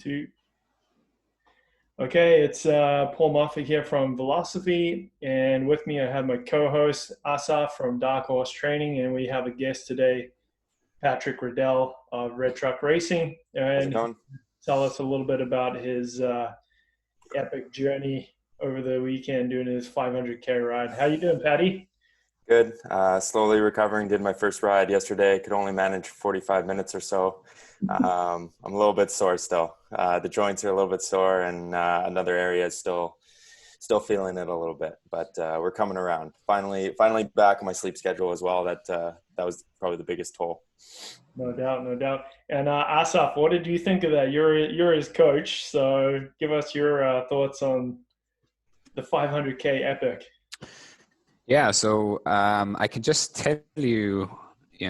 Two. Okay, it's Paul Moffat here from Velosophy, and with me I have my co-host Asaf from Drkhorse Training, and we have a guest today, Patrick Riddell of Red Truck Racing, How's it and going? tell us a little bit about his epic journey over the weekend doing his 500K ride. How you doing, Patty? Good. Slowly recovering. Did my first ride yesterday. Could only manage 45 minutes or so. I'm a little bit sore still. The joints are a little bit sore, and another area is still feeling it a little bit. But we're coming around. Finally back on my sleep schedule as well. That was probably the biggest toll. No doubt, no doubt. And Asaf, what did you think of that? You're his coach, so give us your thoughts on the 500K epic. Yeah, so I can just tell you,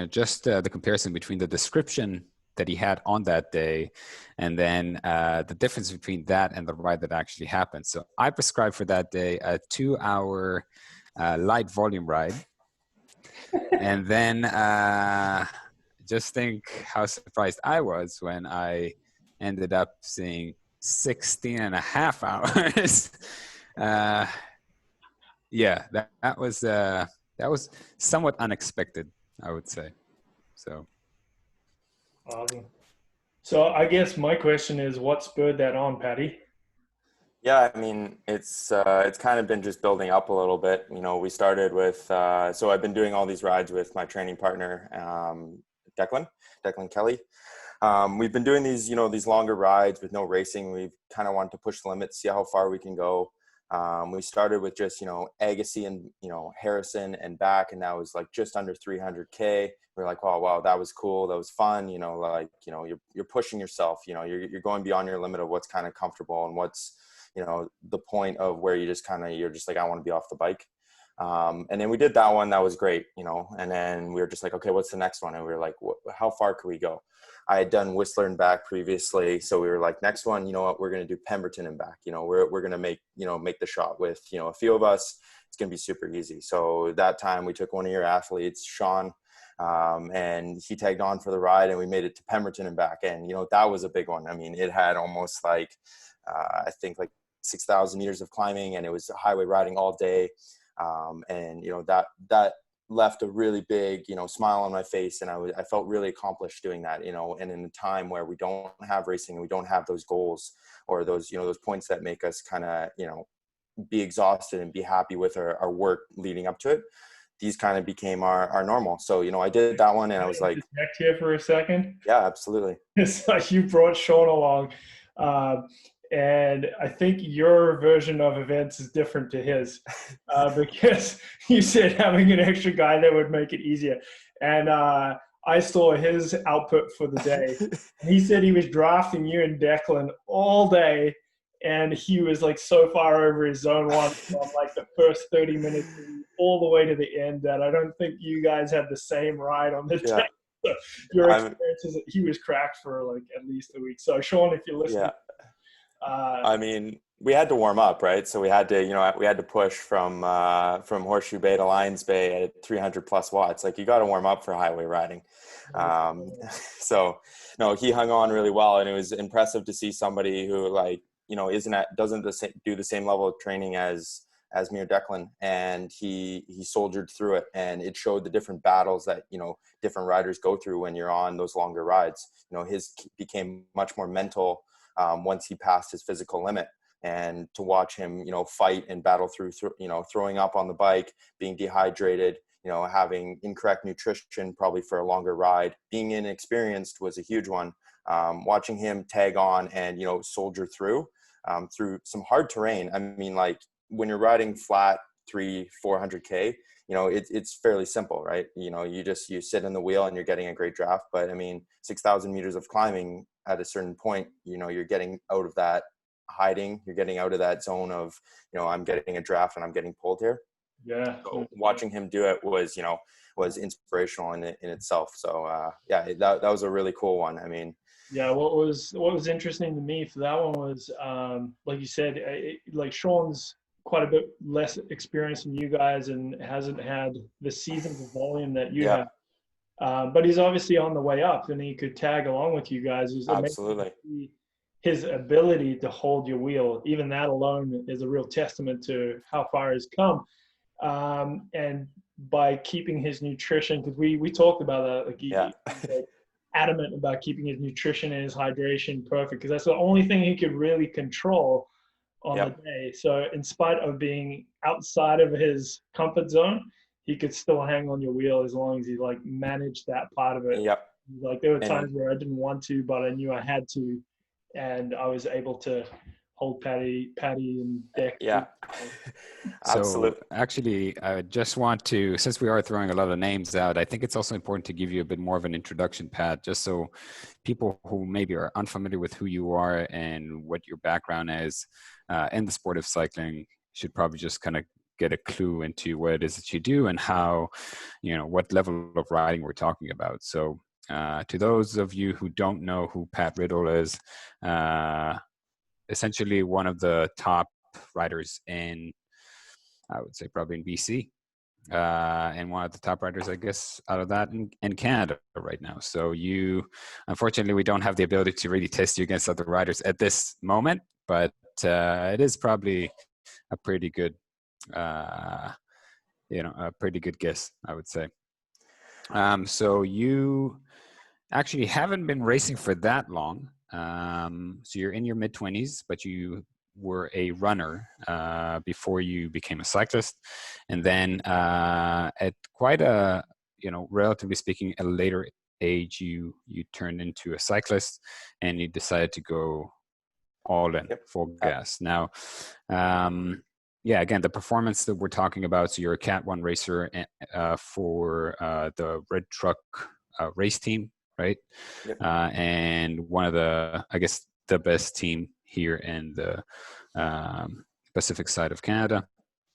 just the comparison between the description that he had on that day and then the difference between that and the ride that actually happened. So I prescribed for that day a 2-hour light volume ride. And then just think how surprised I was when I ended up seeing 16 and a half hours. Yeah, that was somewhat unexpected, I would say. So Awesome. So I guess my question is, what spurred that on, Patty? Yeah, I mean, it's kind of been just building up a little bit. We started with so I've been doing all these rides with my training partner, Declan Kelly. We've been doing these longer rides with no racing. We've kind of wanted to push the limits, see how far we can go. We started with just, Agassiz and, Harrison and back, and that was like just under 300K. We're like, oh, wow, that was cool. That was fun. You're pushing yourself, you're going beyond your limit of what's kind of comfortable and what's, the point of where you're just like, I want to be off the bike. And then we did that one. That was great, and then we were just like, okay, what's the next one? And we were like, how far could we go? I had done Whistler and back previously. So we were like, next one, you know what, we're going to do Pemberton and back. We're going to make the shot with, a few of us. It's going to be super easy. So that time we took one of your athletes, Sean, and he tagged on for the ride, and we made it to Pemberton and back. And, that was a big one. I mean, it had almost like, I think like 6,000 meters of climbing, and it was highway riding all day. And, that left a really big, smile on my face. And I felt really accomplished doing that, and in a time where we don't have racing and we don't have those goals or those, those points that make us kind of, be exhausted and be happy with our work leading up to it. These kind of became our normal. So, I did that one, and I was like, connect here for a second. Yeah, absolutely. It's like you brought Sean along. And I think your version of events is different to his because you said having an extra guy that would make it easier. And I saw his output for the day. He said he was drafting you and Declan all day, and he was like so far over his zone one from like the first 30 minutes all the way to the end that I don't think you guys had the same ride on the day. So your experience is that he was cracked for like at least a week. So Sean, if you're listening. Yeah. I mean, we had to warm up, right? So we had to push from Horseshoe Bay to Lions Bay at 300 plus watts. Like, you got to warm up for highway riding. So no, he hung on really well, and it was impressive to see somebody who doesn't do the same level of training as me or Declan, and he soldiered through it, and it showed the different battles that different riders go through when you're on those longer rides. His became much more mental once he passed his physical limit, and to watch him, fight and battle through, throwing up on the bike, being dehydrated, having incorrect nutrition, probably for a longer ride, being inexperienced was a huge one. Watching him tag on and, soldier through some hard terrain. I mean, like, when you're riding flat 400K, it's fairly simple, right? You sit in the wheel and you're getting a great draft. But I mean, 6,000 meters of climbing, at a certain point, you're getting out of that hiding, you're getting out of that zone of, I'm getting a draft and I'm getting pulled here. Yeah. So watching him do it was inspirational in itself. So that was a really cool one. I mean, yeah, what was interesting to me for that one was, like you said, like Sean's quite a bit less experience than you guys and hasn't had the seasons of volume that you have. But he's obviously on the way up, and he could tag along with you guys. Absolutely. his ability to hold your wheel, even that alone is a real testament to how far he's come. And by keeping his nutrition, because we talked about that, like Yeah. he's like adamant about keeping his nutrition and his hydration perfect, because that's the only thing he could really control on the Yep. day. So in spite of being outside of his comfort zone, he could still hang on your wheel as long as he like managed that part of it. Yep. Like there were And times where I didn't want to, but I knew I had to, and I was able to hold Patty and Deck. yeah, So absolutely. actually, I just want to, since we are throwing a lot of names out, I think it's also important to give you a bit more of an introduction, Pat, just so people who maybe are unfamiliar with who you are and what your background is in the sport of cycling should probably just kind of get a clue into what it is that you do and how, what level of riding we're talking about. So to those of you who don't know who Pat Riddell is, essentially one of the top riders in, I would say probably in BC, and one of the top riders, I guess, out of that in Canada right now. So unfortunately, we don't have the ability to really test you against other riders at this moment, but it is probably a pretty good, a pretty good guess, I would say. So you actually haven't been racing for that long. So you're in your mid-20s, but you were a runner before you became a cyclist. And then at quite a, relatively speaking, a later age, you turned into a cyclist and you decided to go all in, Yep. full gas. Now, again, the performance that we're talking about, so you're a Cat 1 racer for the Red Truck race team, right? Yep. And one of the, I guess, the best team here in the Pacific side of Canada.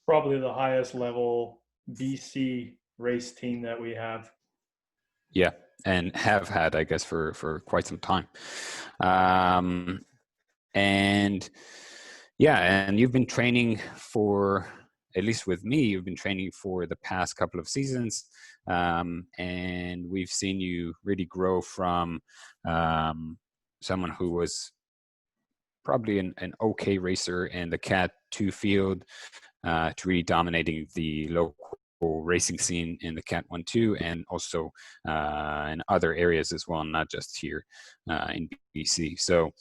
Probably the highest level BC race team that we have. Yeah, and have had, I guess, for quite some time. And you've been training for, at least with me, you've been training for the past couple of seasons. And we've seen you really grow from someone who was probably an okay racer in the Cat 2 field to really dominating the local racing scene in the Cat 1-2 and also in other areas as well, not just here in BC. So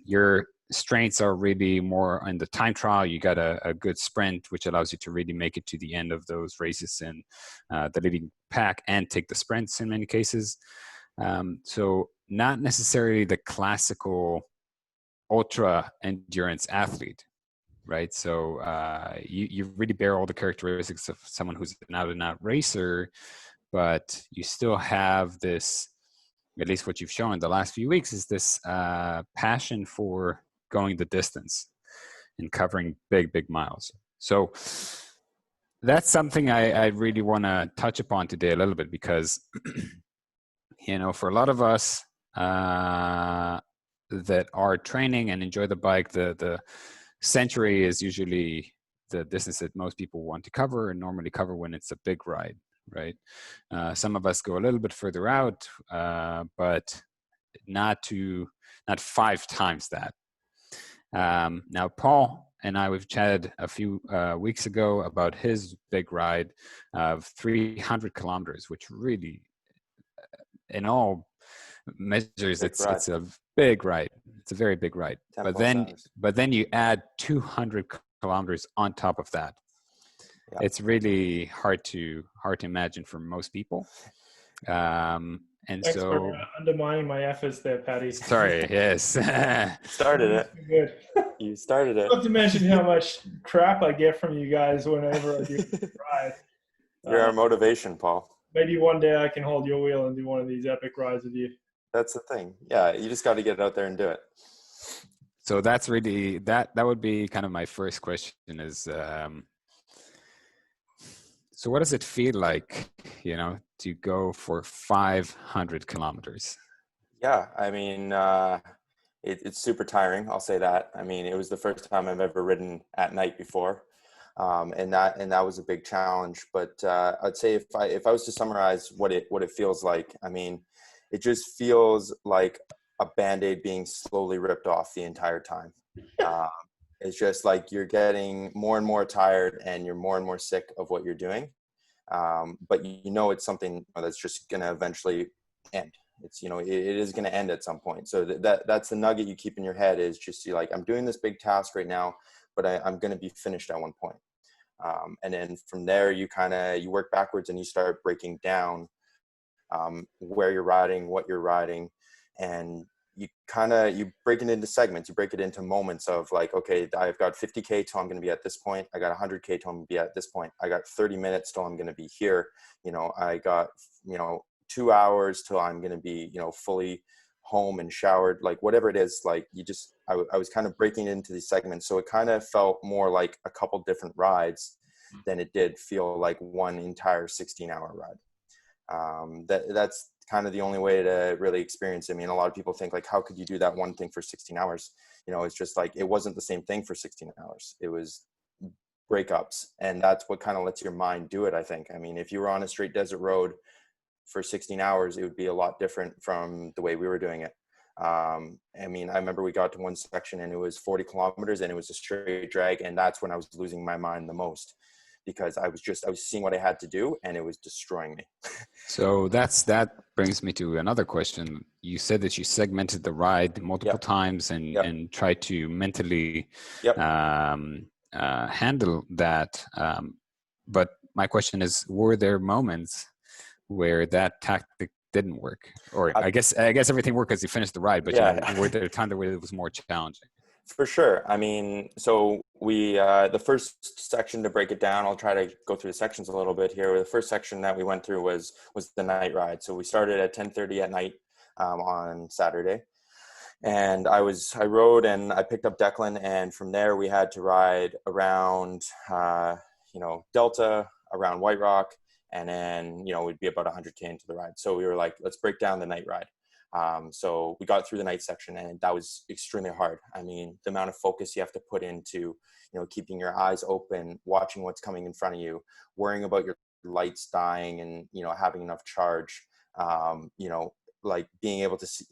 your strengths are really more on the time trial. You got a good sprint, which allows you to really make it to the end of those races in the leading pack and take the sprints in many cases. So not necessarily the classical ultra endurance athlete, right? So you really bear all the characteristics of someone who's an out and out racer, but you still have this, at least what you've shown the last few weeks, is this passion for going the distance and covering big miles. So that's something I really want to touch upon today a little bit because, for a lot of us that are training and enjoy the bike, the century is usually the distance that most people want to cover and normally cover when it's a big ride, right? Some of us go a little bit further out, but not 5 times that. Now, Paul and I, we've chatted a few weeks ago about his big ride of 300 kilometers, which really, in all measures, it's a big ride. It's a very big ride. But then you add 200 kilometers on top of that. Yeah. It's really hard to imagine for most people. And Thanks for undermining my efforts there, Patty. Sorry, yes. Started it. Good. You started it. Not to mention how much crap I get from you guys whenever I do a ride. You're our motivation, Paul. Maybe one day I can hold your wheel and do one of these epic rides with you. That's the thing. Yeah, you just got to get out there and do it. So that's really, that would be kind of my first question is, so what does it feel like, to go for 500 kilometers? Yeah, I mean, it's super tiring. I'll say that. I mean, it was the first time I've ever ridden at night before. And that was a big challenge. But I'd say if I was to summarize what it feels like, I mean, it just feels like a Band-Aid being slowly ripped off the entire time. Um, it's just like you're getting more and more tired and you're more and more sick of what you're doing. But you know it's something that's just going to eventually end. It's, you know, it is going to end at some point. So that's the nugget you keep in your head, is just, you're like, I'm doing this big task right now, but I'm going to be finished at one point. And then from there, you work backwards and you start breaking down where you're riding, what you're riding, and you break it into segments. You break it into moments of like, okay, I've got 50K till I'm going to be at this point. I got 100K till I'm going to be at this point. I got 30 minutes till I'm going to be here. You know, I got, 2 hours till I'm going to be, fully home and showered, like whatever it is. Like I was kind of breaking into these segments. So it kind of felt more like a couple different rides than it did feel like one entire 16-hour ride. That's kind of the only way to really experience it. I mean, a lot of people think like, how could you do that one thing for 16 hours? It's just like, it wasn't the same thing for 16 hours. It was breakups. And that's what kind of lets your mind do it, I think. I mean, if you were on a straight desert road for 16 hours, it would be a lot different from the way we were doing it. I mean, I remember we got to one section and it was 40 kilometers and it was a straight drag. And that's when I was losing my mind the most, because I was seeing what I had to do and it was destroying me. So that brings me to another question. You said that you segmented the ride multiple times and tried to mentally handle that. But my question is, were there moments where that tactic didn't work? Or I guess everything worked because you finished the ride, but were there times where it was more challenging? For sure. I mean, so we, the first section, to break it down, I'll try to go through the sections a little bit here. The first section that we went through was the night ride. So we started at 10:30 at night on Saturday. And I rode and I picked up Declan. And from there we had to ride around, Delta, around White Rock. And then, we'd be about 100K into the ride. So we were like, let's break down the night ride. So we got through the night section and that was extremely hard. I mean, the amount of focus you have to put into, keeping your eyes open, watching what's coming in front of you, worrying about your lights dying and, having enough charge, like being able to see,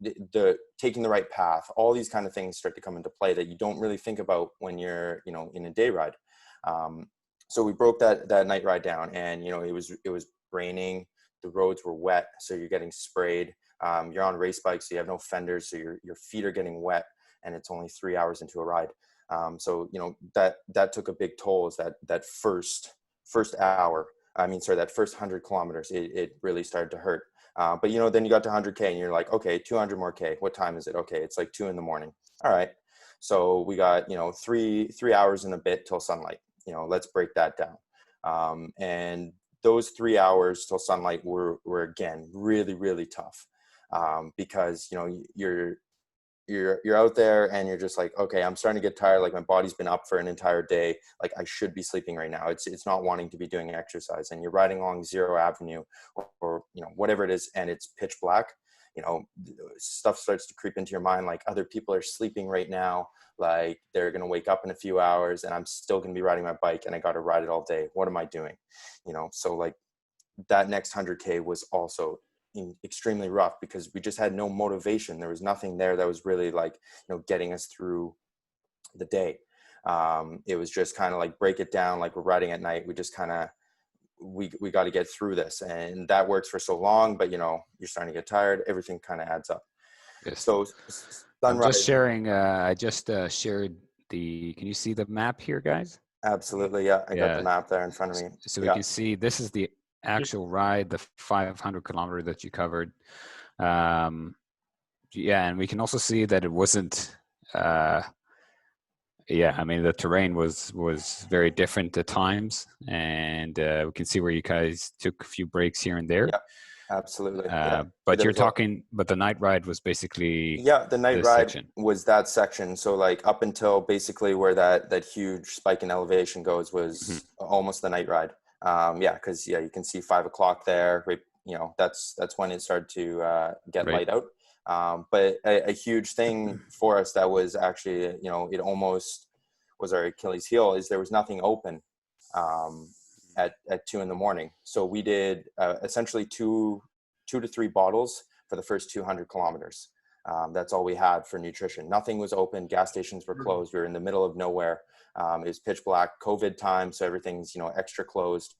the taking the right path, all these kind of things start to come into play that you don't really think about when you're, in a day ride. So we broke that night ride down and, it was raining, the roads were wet. So you're getting sprayed. You're on race bikes, so you have no fenders, so your feet are getting wet, and it's only 3 hours into a ride. So that took a big toll. Is that first hour? That first 100 kilometers, it really started to hurt. But then you got to 100K, and you're like, okay, 200 more K. What time is it? Okay, it's like 2 a.m. All right. So we got 3 hours and a bit till sunlight. Let's break that down. And those 3 hours till sunlight were again really, really tough. Because you're out there and you're just like, okay, I'm starting to get tired. Like my body's been up for an entire day. Like I should be sleeping right now. It's not wanting to be doing exercise, and you're riding along Zero Avenue or whatever it is, and it's pitch black. Stuff starts to creep into your mind. Like other people are sleeping right now. Like they're going to wake up in a few hours and I'm still going to be riding my bike and I got to ride it all day. What am I doing? So like that next 100K was also extremely rough because we just had no motivation. There was nothing there that was really like, getting us through the day. It was just kind of like, break it down. Like we're riding at night. We just kind of, we got to get through this, and that works for so long, but you're starting to get tired. Everything kind of adds up. Yes. So I'm just sharing, I just shared can you see the map here, guys? Absolutely. Yeah. I got the map there in front of me. So we can see, this is the actual ride, the 500 kilometer that you covered. And we can also see that it wasn't, the terrain was very different at times, and we can see where you guys took a few breaks here and there. Yeah, absolutely. But but the night ride was basically the night ride was that section. So like up until basically where that huge spike in elevation goes was almost the night ride. Because you can see 5 o'clock there. Right, that's when it started to get light out. But a huge thing for us that was actually, it almost was our Achilles heel, is there was nothing open at 2 a.m. So we did essentially two to three bottles for the first 200 kilometers. That's all we had for nutrition. Nothing was open. Gas stations were closed. We were in the middle of nowhere. It was pitch black, COVID time. So everything's, extra closed.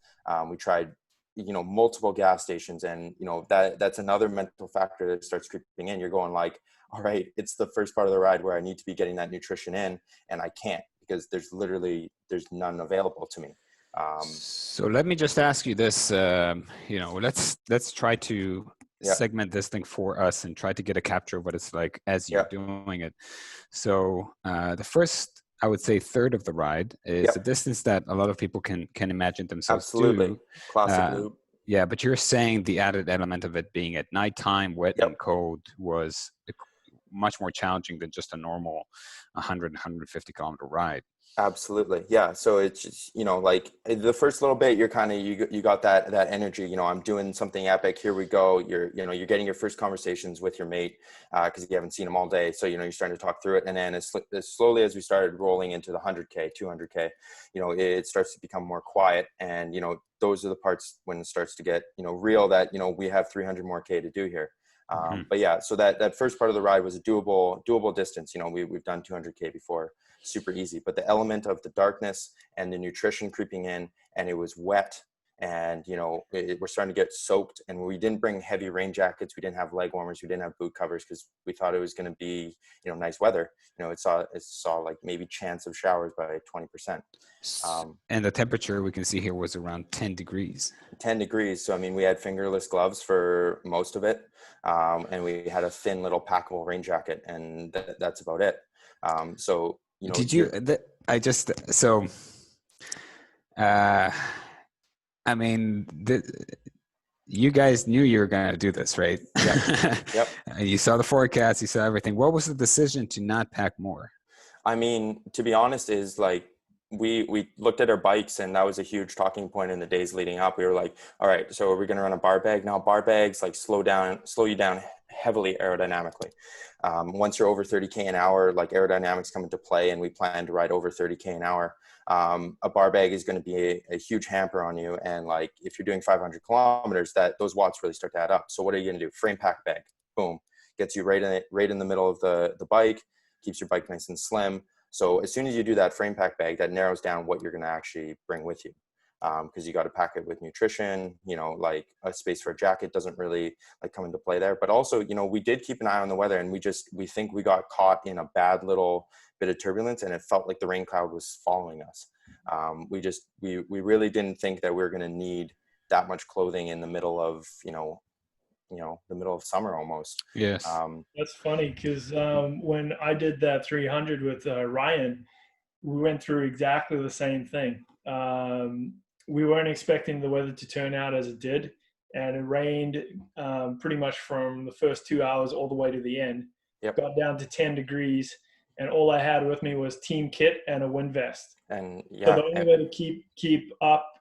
We tried, multiple gas stations, and, that's another mental factor that starts creeping in. You're going like, all right, it's the first part of the ride where I need to be getting that nutrition in, and I can't because there's none available to me. So let me just ask you this, let's try to segment this thing for us and try to get a capture of what it's like as you're doing it. So the first, I would say, third of the ride is a distance that a lot of people can imagine themselves do. Classic loop. Yeah, but you're saying the added element of it being at nighttime, wet and cold, was much more challenging than just a normal 150 kilometer ride. Absolutely. Yeah. So it's just, like the first little bit, you're kind of, you got that energy, I'm doing something epic. Here we go. You're getting your first conversations with your mate, cause you haven't seen them all day. So, you're starting to talk through it. And then as slowly as we started rolling into the 100K, 200K, it starts to become more quiet. And, those are the parts when it starts to get, real that, we have 300 more K to do here. But yeah, so that first part of the ride was a doable distance. We've done 200K before, super easy, but the element of the darkness and the nutrition creeping in, and it was wet, and we're starting to get soaked, and we didn't bring heavy rain jackets. We didn't have leg warmers. We didn't have boot covers because we thought it was going to be, nice weather. It saw like maybe chance of showers by 20%. And the temperature we can see here was around 10 degrees. 10 degrees. So, we had fingerless gloves for most of it. And we had a thin little packable rain jacket, and that's about it. So, did you, you guys knew you were going to do this, right? Yep. You saw the forecast, you saw everything. What was the decision to not pack more? To be honest, is like, we looked at our bikes, and that was a huge talking point in the days leading up. We were like, all right, so are we going to run a bar bag? Now bar bags like slow you down heavily aerodynamically. Once you're over 30K an hour, like aerodynamics come into play, and we plan to ride over 30K an hour. A bar bag is going to be a huge hamper on you. And like, if you're doing 500 kilometers, those watts really start to add up. So what are you going to do? Frame pack bag, boom, gets you right in the middle of the bike, keeps your bike nice and slim. So as soon as you do that frame pack bag, that narrows down what you're going to actually bring with you. Because you got to pack it with nutrition, like a space for a jacket doesn't really like come into play there. But also, we did keep an eye on the weather, and we think we got caught in a bad little bit of turbulence, and it felt like the rain cloud was following us. We really didn't think that we were going to need that much clothing in the middle of, the middle of summer almost. Yes. That's funny because when I did that 300 with Ryan, we went through exactly the same thing. We weren't expecting the weather to turn out as it did, and it rained pretty much from the first 2 hours all the way to the end. Yep. Got down to 10 degrees, and all I had with me was team kit and a wind vest. And so the only way to keep up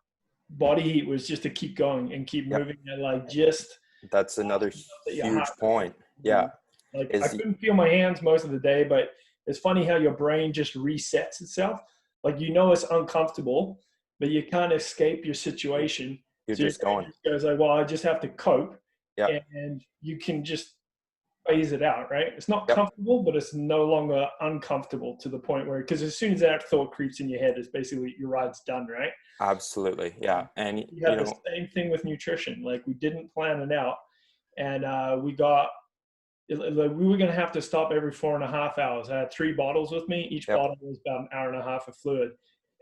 body heat was just to keep going and keep moving, and like just. That's another huge point. Yeah. Like I couldn't feel my hands most of the day, but it's funny how your brain just resets itself. Like, it's uncomfortable, but you can't escape your situation. You're just going. It goes like, well, I just have to cope. Yeah. And you can just phase it out, right? It's not comfortable, but it's no longer uncomfortable to the point where, because as soon as that thought creeps in your head, it's basically your ride's done, right? Absolutely. Yeah. And you have the same thing with nutrition. Like, we didn't plan it out, and we were going to have to stop every 4.5 hours. I had 3 bottles with me. Each bottle was about an hour and a half of fluid.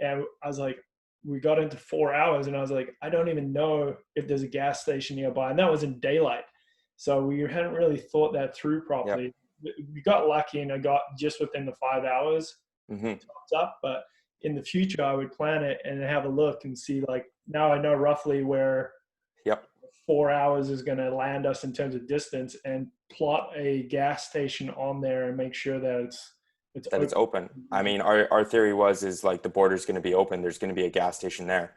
And I was like, we got into 4 hours, and I was like, I don't even know if there's a gas station nearby. And that was in daylight. So we hadn't really thought that through properly. We got lucky, and I got just within the 5 hours up. But in the future, I would plan it and have a look and see, like, now I know roughly where 4 hours is going to land us in terms of distance, and plot a gas station on there and make sure that it's open. I mean, our theory is like the border's going to be open. There's going to be a gas station there,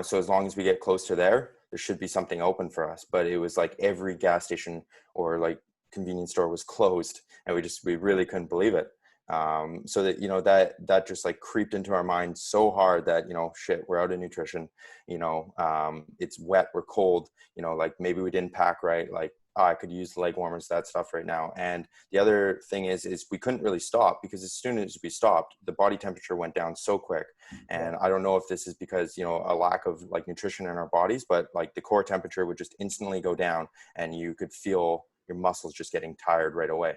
so as long as we get close to there should be something open for us. But it was like every gas station or like convenience store was closed, and we really couldn't believe it. So that, that just like creeped into our mind so hard that, shit, we're out of nutrition, it's wet, we're cold, like maybe we didn't pack right. Like I could use leg warmers, that stuff right now. And the other thing is we couldn't really stop, because as soon as we stopped, the body temperature went down so quick. And I don't know if this is because, you know, a lack of like nutrition in our bodies, but like the core temperature would just instantly go down, and you could feel your muscles just getting tired right away.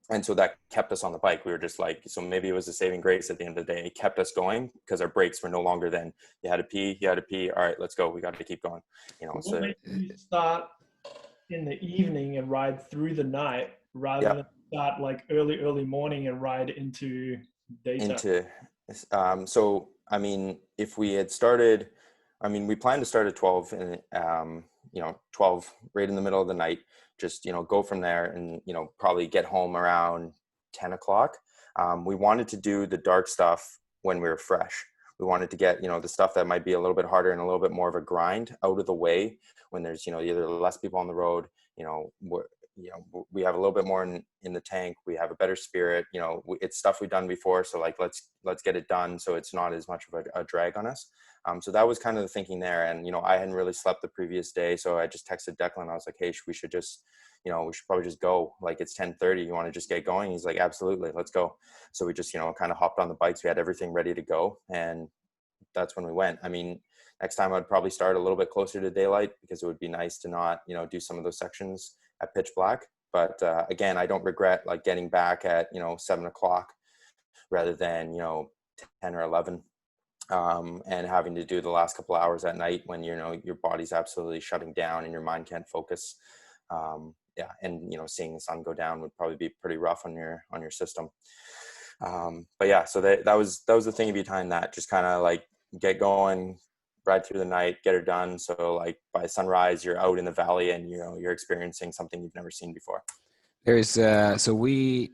And so that kept us on the bike. We were just like, so maybe it was a saving grace at the end of the day. It kept us going because our breaks were no longer than you had to pee. All right, let's go. We got to keep going. You know, What made you start in the evening and ride through the night rather than start like early morning and ride into daytime? So, I mean, if we had started, I mean, we planned to start at 12 and, you know, 12 right in the middle of the night, just, you know, go from there and, you know, probably get home around 10 o'clock. We wanted to do the dark stuff when we were fresh. We wanted to get, you know, the stuff that might be a little bit harder and a little bit more of a grind out of the way when there's, you know, either less people on the road, you know, we have a little bit more in the tank. We have a better spirit, you know, it's stuff we've done before. So like, let's get it done. So it's not as much of a drag on us. So that was kind of the thinking there. And, you know, I hadn't really slept the previous day. So I just texted Declan. I was like, hey, we should just, you know, we should probably just go. Like, it's 10:30. You want to just get going? He's like, absolutely. Let's go. So we just, you know, kind of hopped on the bikes. We had everything ready to go. And that's when we went. I mean, next time I'd probably start a little bit closer to daylight, because it would be nice to not, you know, do some of those sections at pitch black. But again, I don't regret like getting back at, you know, 7 o'clock rather than, you know, 10 or 11. And having to do the last couple of hours at night when, you know, your body's absolutely shutting down and your mind can't focus. And, you know, seeing the sun go down would probably be pretty rough on your system. But yeah, so that was the thing behind that, just kind of like get going, ride through the night, get it done. So like by sunrise, you're out in the valley and, you know, you're experiencing something you've never seen before. There's so we,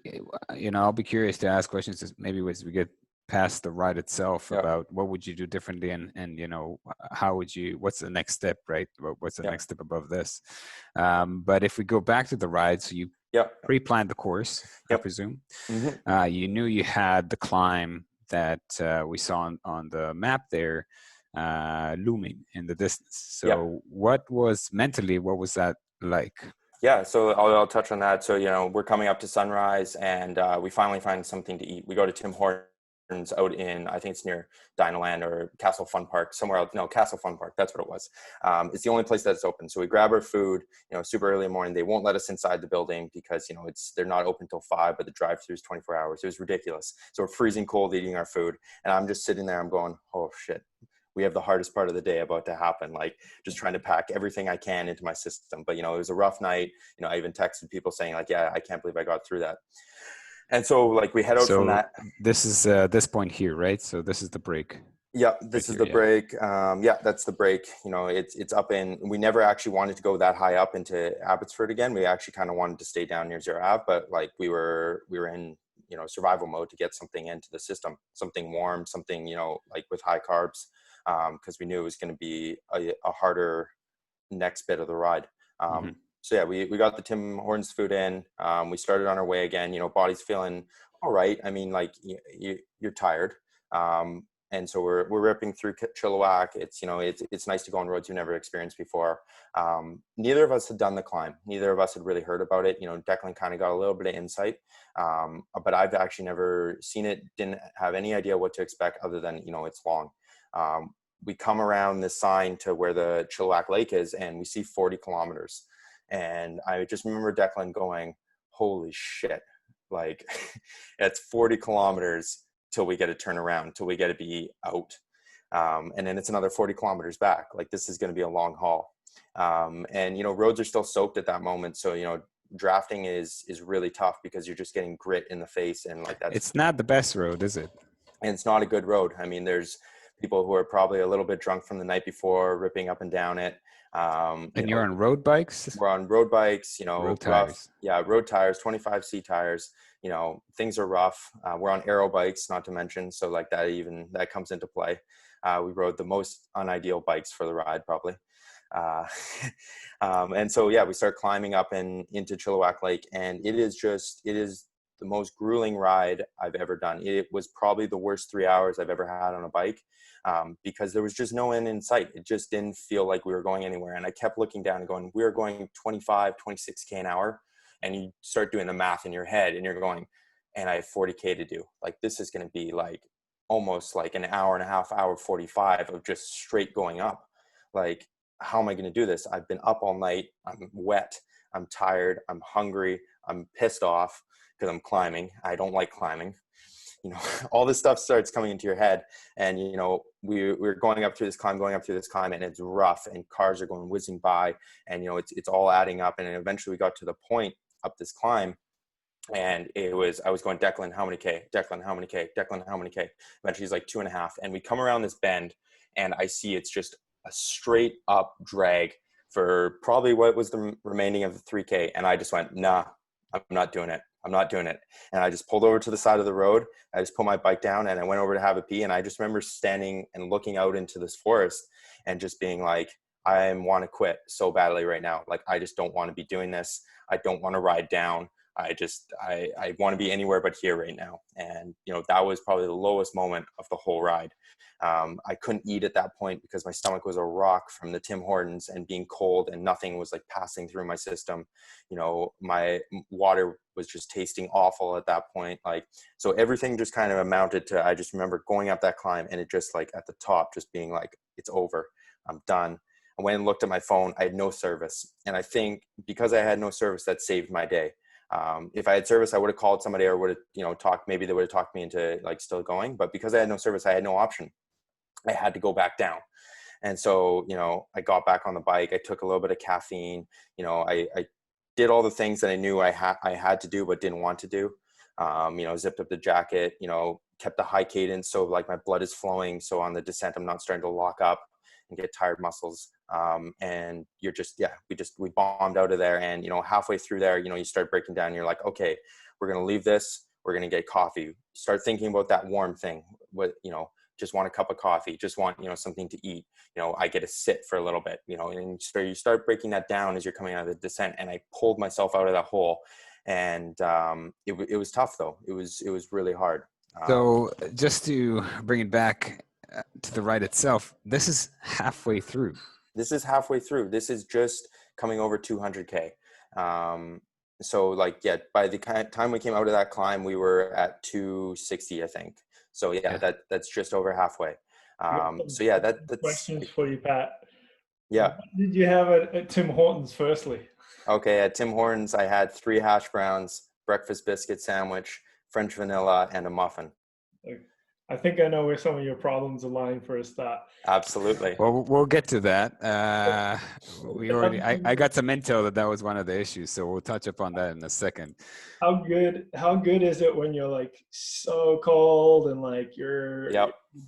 you know, I'll be curious to ask questions maybe as we get past the ride itself about what would you do differently, and you know, what's the next step, right? What's the next step above this? But if we go back to the ride, so you pre-planned the course, I presume. You knew you had the climb that we saw on the map there looming in the distance. So what was that like? Yeah, so I'll touch on that. So, you know, we're coming up to sunrise, and we finally find something to eat. We go to Tim Hortons out in, I think it's near Dinoland or Castle Fun Park, somewhere else. No, Castle Fun Park, that's what it was. It's the only place that's open. So we grab our food, you know, super early in the morning. They won't let us inside the building because, you know, they're not open till 5, but the drive-through is 24 hours. It was ridiculous. So we're freezing cold eating our food, and I'm just sitting there, I'm going, oh shit. We have the hardest part of the day about to happen, like just trying to pack everything I can into my system. But, you know, it was a rough night. You know, I even texted people saying like, yeah, I can't believe I got through that. And so like we head out from that. This is this point here, right? So this is the break. Yeah, this is the break. That's the break. You know, it's up in, we never actually wanted to go that high up into Abbotsford again. We actually kind of wanted to stay down near Zero Ave, but like we were in, you know, survival mode to get something into the system, something warm, something, you know, like with high carbs. Because we knew it was going to be a harder next bit of the ride. So yeah, we got the Tim Hortons food in. We started on our way again. You know, body's feeling all right. I mean, like you're tired, and so we're ripping through Chilliwack. It's, you know, it's nice to go on roads you've never experienced before. Neither of us had done the climb. Neither of us had really heard about it. You know, Declan kind of got a little bit of insight, but I've actually never seen it. Didn't have any idea what to expect other than, you know, it's long. We come around this sign to where the Chilliwack Lake is, and we see 40 kilometers. And I just remember Declan going, holy shit, like it's 40 kilometers till we get to turn around, till we get to be out. And then it's another 40 kilometers back. Like this is going to be a long haul. And, you know, roads are still soaked at that moment. So, you know, drafting is really tough because you're just getting grit in the face. And like that. It's not the best road, is it? And it's not a good road. I mean, there's people who are probably a little bit drunk from the night before, ripping up and down it. And you're on road bikes? We're on road bikes, you know, road tires. Yeah, road tires, 25C tires. You know, things are rough. We're on aero bikes, not to mention. So like that comes into play. We rode the most unideal bikes for the ride, probably. And so, yeah, we start climbing up into Chilliwack Lake, and it is the most grueling ride I've ever done. It was probably the worst 3 hours I've ever had on a bike, because there was just no end in sight. It just didn't feel like we were going anywhere. And I kept looking down and going, we were going 25, 26K an hour. And you start doing the math in your head and you're going, and I have 40K to do. Like, this is going to be like almost like an hour and a half, hour 45 of just straight going up. Like, how am I going to do this? I've been up all night. I'm wet. I'm tired. I'm hungry. I'm pissed off because I'm climbing. I don't like climbing. You know, all this stuff starts coming into your head. And, you know, we're going up through this climb, and it's rough, and cars are going whizzing by, and, you know, it's all adding up. And eventually we got to the point up this climb, and I was going, Declan, how many K? Declan, how many K? Declan, how many K? Eventually he's like 2.5. And we come around this bend, and I see it's just a straight up drag for probably what was the remaining of the 3K. And I just went, nah, I'm not doing it. I'm not doing it. And I just pulled over to the side of the road. I just put my bike down, and I went over to have a pee. And I just remember standing and looking out into this forest and just being like, I want to quit so badly right now. Like, I just don't want to be doing this. I don't want to ride down. I want to be anywhere but here right now. And, you know, that was probably the lowest moment of the whole ride. I couldn't eat at that point because my stomach was a rock from the Tim Hortons and being cold, and nothing was like passing through my system. You know, my water was just tasting awful at that point. Like, so everything just kind of amounted to, I just remember going up that climb, and it just like at the top, just being like, it's over. I'm done. I went and looked at my phone. I had no service. And I think because I had no service, that saved my day. If I had service, I would have called somebody, or would have, you know, talked, maybe they would have talked me into like still going. But because I had no service, I had no option. I had to go back down. And so, you know, I got back on the bike. I took a little bit of caffeine. You know, I did all the things that I knew I had to do, but didn't want to do. You know, zipped up the jacket, you know, kept the high cadence. So like my blood is flowing. So on the descent, I'm not starting to lock up and get tired muscles. And you're just, we bombed out of there. And, you know, halfway through there, you know, you start breaking down, and you're like, okay, we're going to leave this. We're going to get coffee. Start thinking about that warm thing. What, you know, just want a cup of coffee, just want, you know, something to eat. You know, I get to sit for a little bit, you know, and so you start breaking that down as you're coming out of the descent. And I pulled myself out of that hole. And it was tough though. It was really hard. So just to bring it back to the ride itself, this is halfway through. This is halfway through. This is just coming over 200K. So like, yeah, by the time we came out of that climb, we were at 260, I think. So yeah. That's just over halfway. So yeah, that's questions for you, Pat. Yeah. What did you have at Tim Hortons firstly? Okay, at Tim Hortons, I had 3 hash browns, breakfast biscuit sandwich, French vanilla, and a muffin. I think I know where some of your problems are lying for a start. Absolutely. Well, we'll get to that. I got some intel that was one of the issues, so we'll touch upon that in a second. How good is it when you're like so cold and like you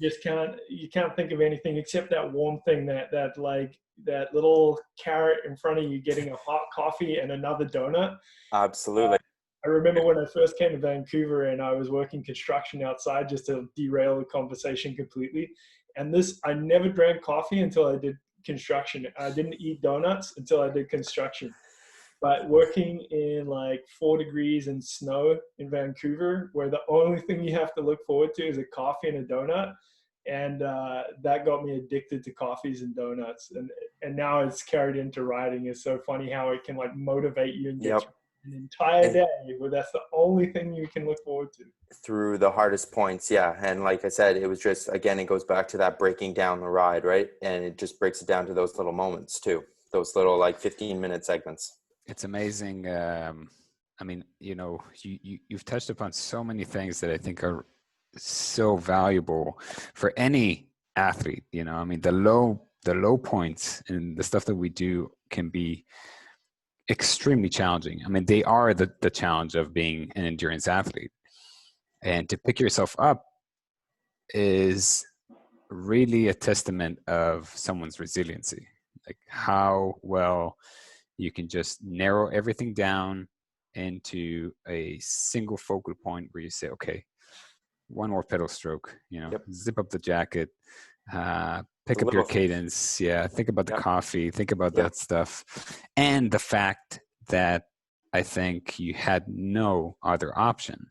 just can't think of anything except that warm thing, that like that little carrot in front of you getting a hot coffee and another donut. Absolutely. I remember when I first came to Vancouver and I was working construction outside, just to derail the conversation completely. And I never drank coffee until I did construction. I didn't eat donuts until I did construction. But working in like 4 degrees and snow in Vancouver, where the only thing you have to look forward to is a coffee and a donut. And that got me addicted to coffees and donuts. And now it's carried into riding. It's so funny how it can like motivate you and get you an entire day where that's the only thing you can look forward to. Through the hardest points, yeah. And like I said, it was just, again, it goes back to that breaking down the ride, right? And it just breaks it down to those little moments too. Those little like 15-minute segments. It's amazing. I mean, you know, you've touched upon so many things that I think are so valuable for any athlete. You know, I mean, the low points and the stuff that we do can be extremely challenging. I mean, they are the challenge of being an endurance athlete. And to pick yourself up is really a testament of someone's resiliency, like how well you can just narrow everything down into a single focal point where you say, okay, one more pedal stroke, you know, zip up the jacket, pick up your cadence. Yeah. Think about the coffee, think about that stuff. And the fact that I think you had no other option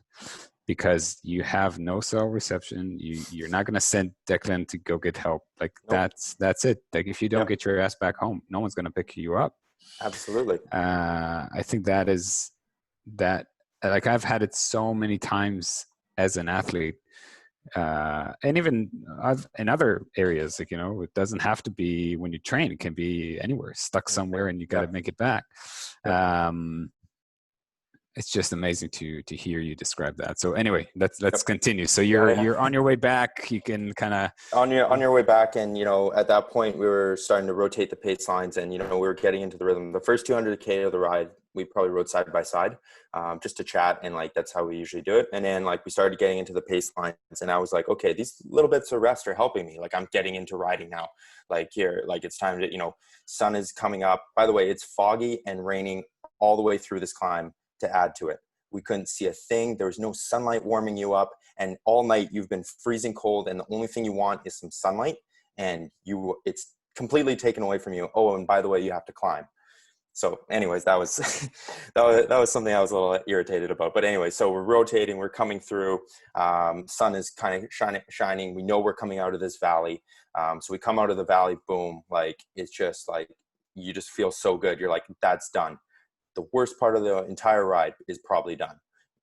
because you have no cell reception. You're not going to send Declan to go get help. Like Nope. that's it. Like if you don't Yep. get your ass back home, no one's going to pick you up. Absolutely. I think that is that. Like I've had it so many times as an athlete, and even in other areas. Like it doesn't have to be when you train. It can be anywhere. Stuck somewhere, and you got to make it back. Yep. It's just amazing to hear you describe that. So anyway, let's Yep. continue. So Yeah. you're on your way back. You can kind of on your way back, and at that point we were starting to rotate the pace lines, and we were getting into the rhythm. The first 200K of the ride we probably rode side by side, just to chat, and like that's how we usually do it. And then like we started getting into the pace lines, and I was like, okay, these little bits of rest are helping me. Like I'm getting into riding now. Like here, like it's time to sun is coming up. By the way, it's foggy and raining all the way through this climb to add to it. We couldn't see a thing. There was no sunlight warming you up. And all night you've been freezing cold, and the only thing you want is some sunlight, and it's completely taken away from you. Oh, and by the way, you have to climb. So anyways, that was that was something I was a little irritated about. But anyway, so we're rotating, we're coming through. Sun is kind of shining. We know we're coming out of this valley. So we come out of the valley, boom, like it's just like you just feel so good. You're like, that's done. The worst part of the entire ride is probably done.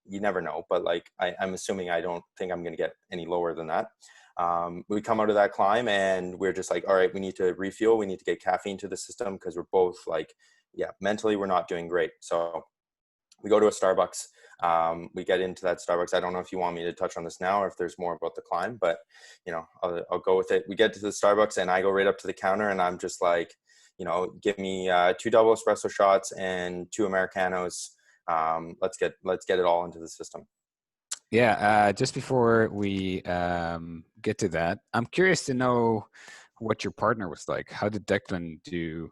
You never know, but like I'm assuming I don't think I'm going to get any lower than that. We come out of that climb and we're just like, all right, we need to refuel. We need to get caffeine to the system because we're both like, yeah, mentally we're not doing great. So we go to a Starbucks. We get into that Starbucks. I don't know if you want me to touch on this now or if there's more about the climb, but I'll go with it. We get to the Starbucks and I go right up to the counter and I'm just like, give me 2 double espresso shots and 2 Americanos. Let's get it all into the system. Yeah. Just before we get to that, I'm curious to know what your partner was like. How did Declan do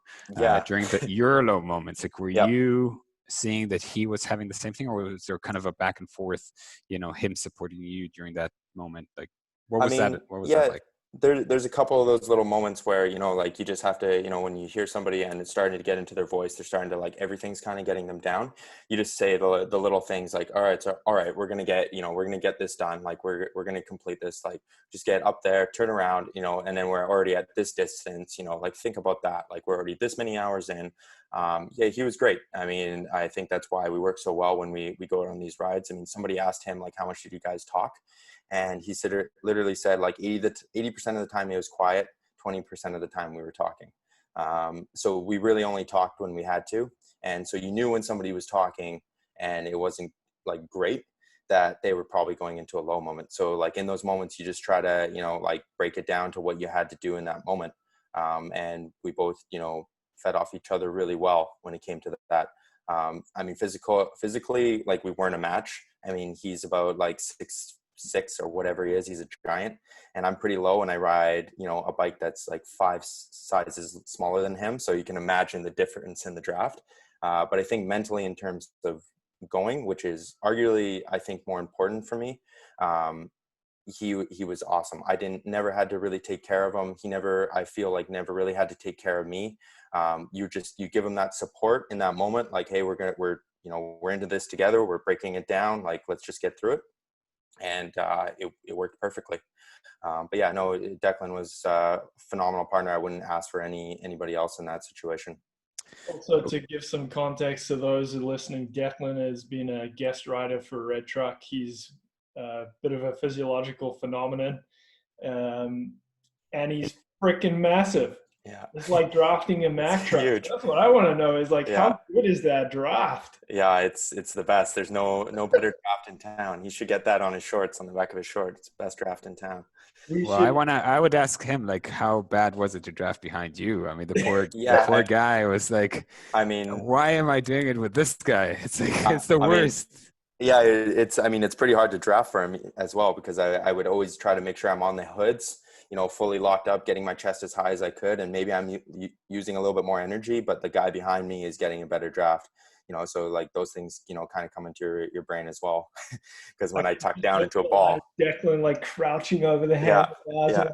during your low moments? Like, were you seeing that he was having the same thing, or was there kind of a back and forth? Him supporting you during that moment. Like, what was that? What was that like? There's a couple of those little moments where, like you just have to, when you hear somebody and it's starting to get into their voice, they're starting to like, everything's kind of getting them down. You just say the little things like, all right, we're going to get, we're going to get this done. Like we're going to complete this, like just get up there, turn around, and then we're already at this distance, like think about that. Like we're already this many hours in. Yeah, he was great. I mean, I think that's why we work so well when we go on these rides. I mean, somebody asked him like, how much did you guys talk? And he literally said like 80% of the time he was quiet, 20% of the time we were talking. So we really only talked when we had to. And so you knew when somebody was talking and it wasn't like great, that they were probably going into a low moment. So like in those moments, you just try to, like break it down to what you had to do in that moment. And we both, fed off each other really well when it came to that. I mean, physically, like we weren't a match. I mean, he's about like 6'6" or whatever he is. He's a giant, and I'm pretty low, and I ride, a bike that's like 5 sizes smaller than him. So you can imagine the difference in the draft. But I think mentally, in terms of going, which is arguably, I think, more important for me, he was awesome. I never had to really take care of him. I feel like never really had to take care of me. You give him that support in that moment, like, hey, we're into this together. We're breaking it down. Like, let's just get through it. And it worked perfectly. But yeah, no, Declan was a phenomenal partner. I wouldn't ask for anybody else in that situation. Also, to give some context to those who are listening, Declan has been a guest rider for Red Truck. He's a bit of a physiological phenomenon, and he's freaking massive. Yeah, it's like drafting a Mack truck. Huge. That's what I want to know is like, how good is that draft? Yeah, it's the best. There's no better draft in town. He should get that on his shorts, on the back of his shorts. It's the best draft in town. I would ask him, like, how bad was it to draft behind you? I mean, the poor guy was like, I mean, why am I doing it with this guy? It's like, it's the worst. Yeah, it's pretty hard to draft for him as well, because I would always try to make sure I'm on the hoods, fully locked up, getting my chest as high as I could. And maybe I'm using a little bit more energy, but the guy behind me is getting a better draft. So like those things, kind of come into your brain as well. Because when I tuck down into a ball, Declan like crouching over the handlebars and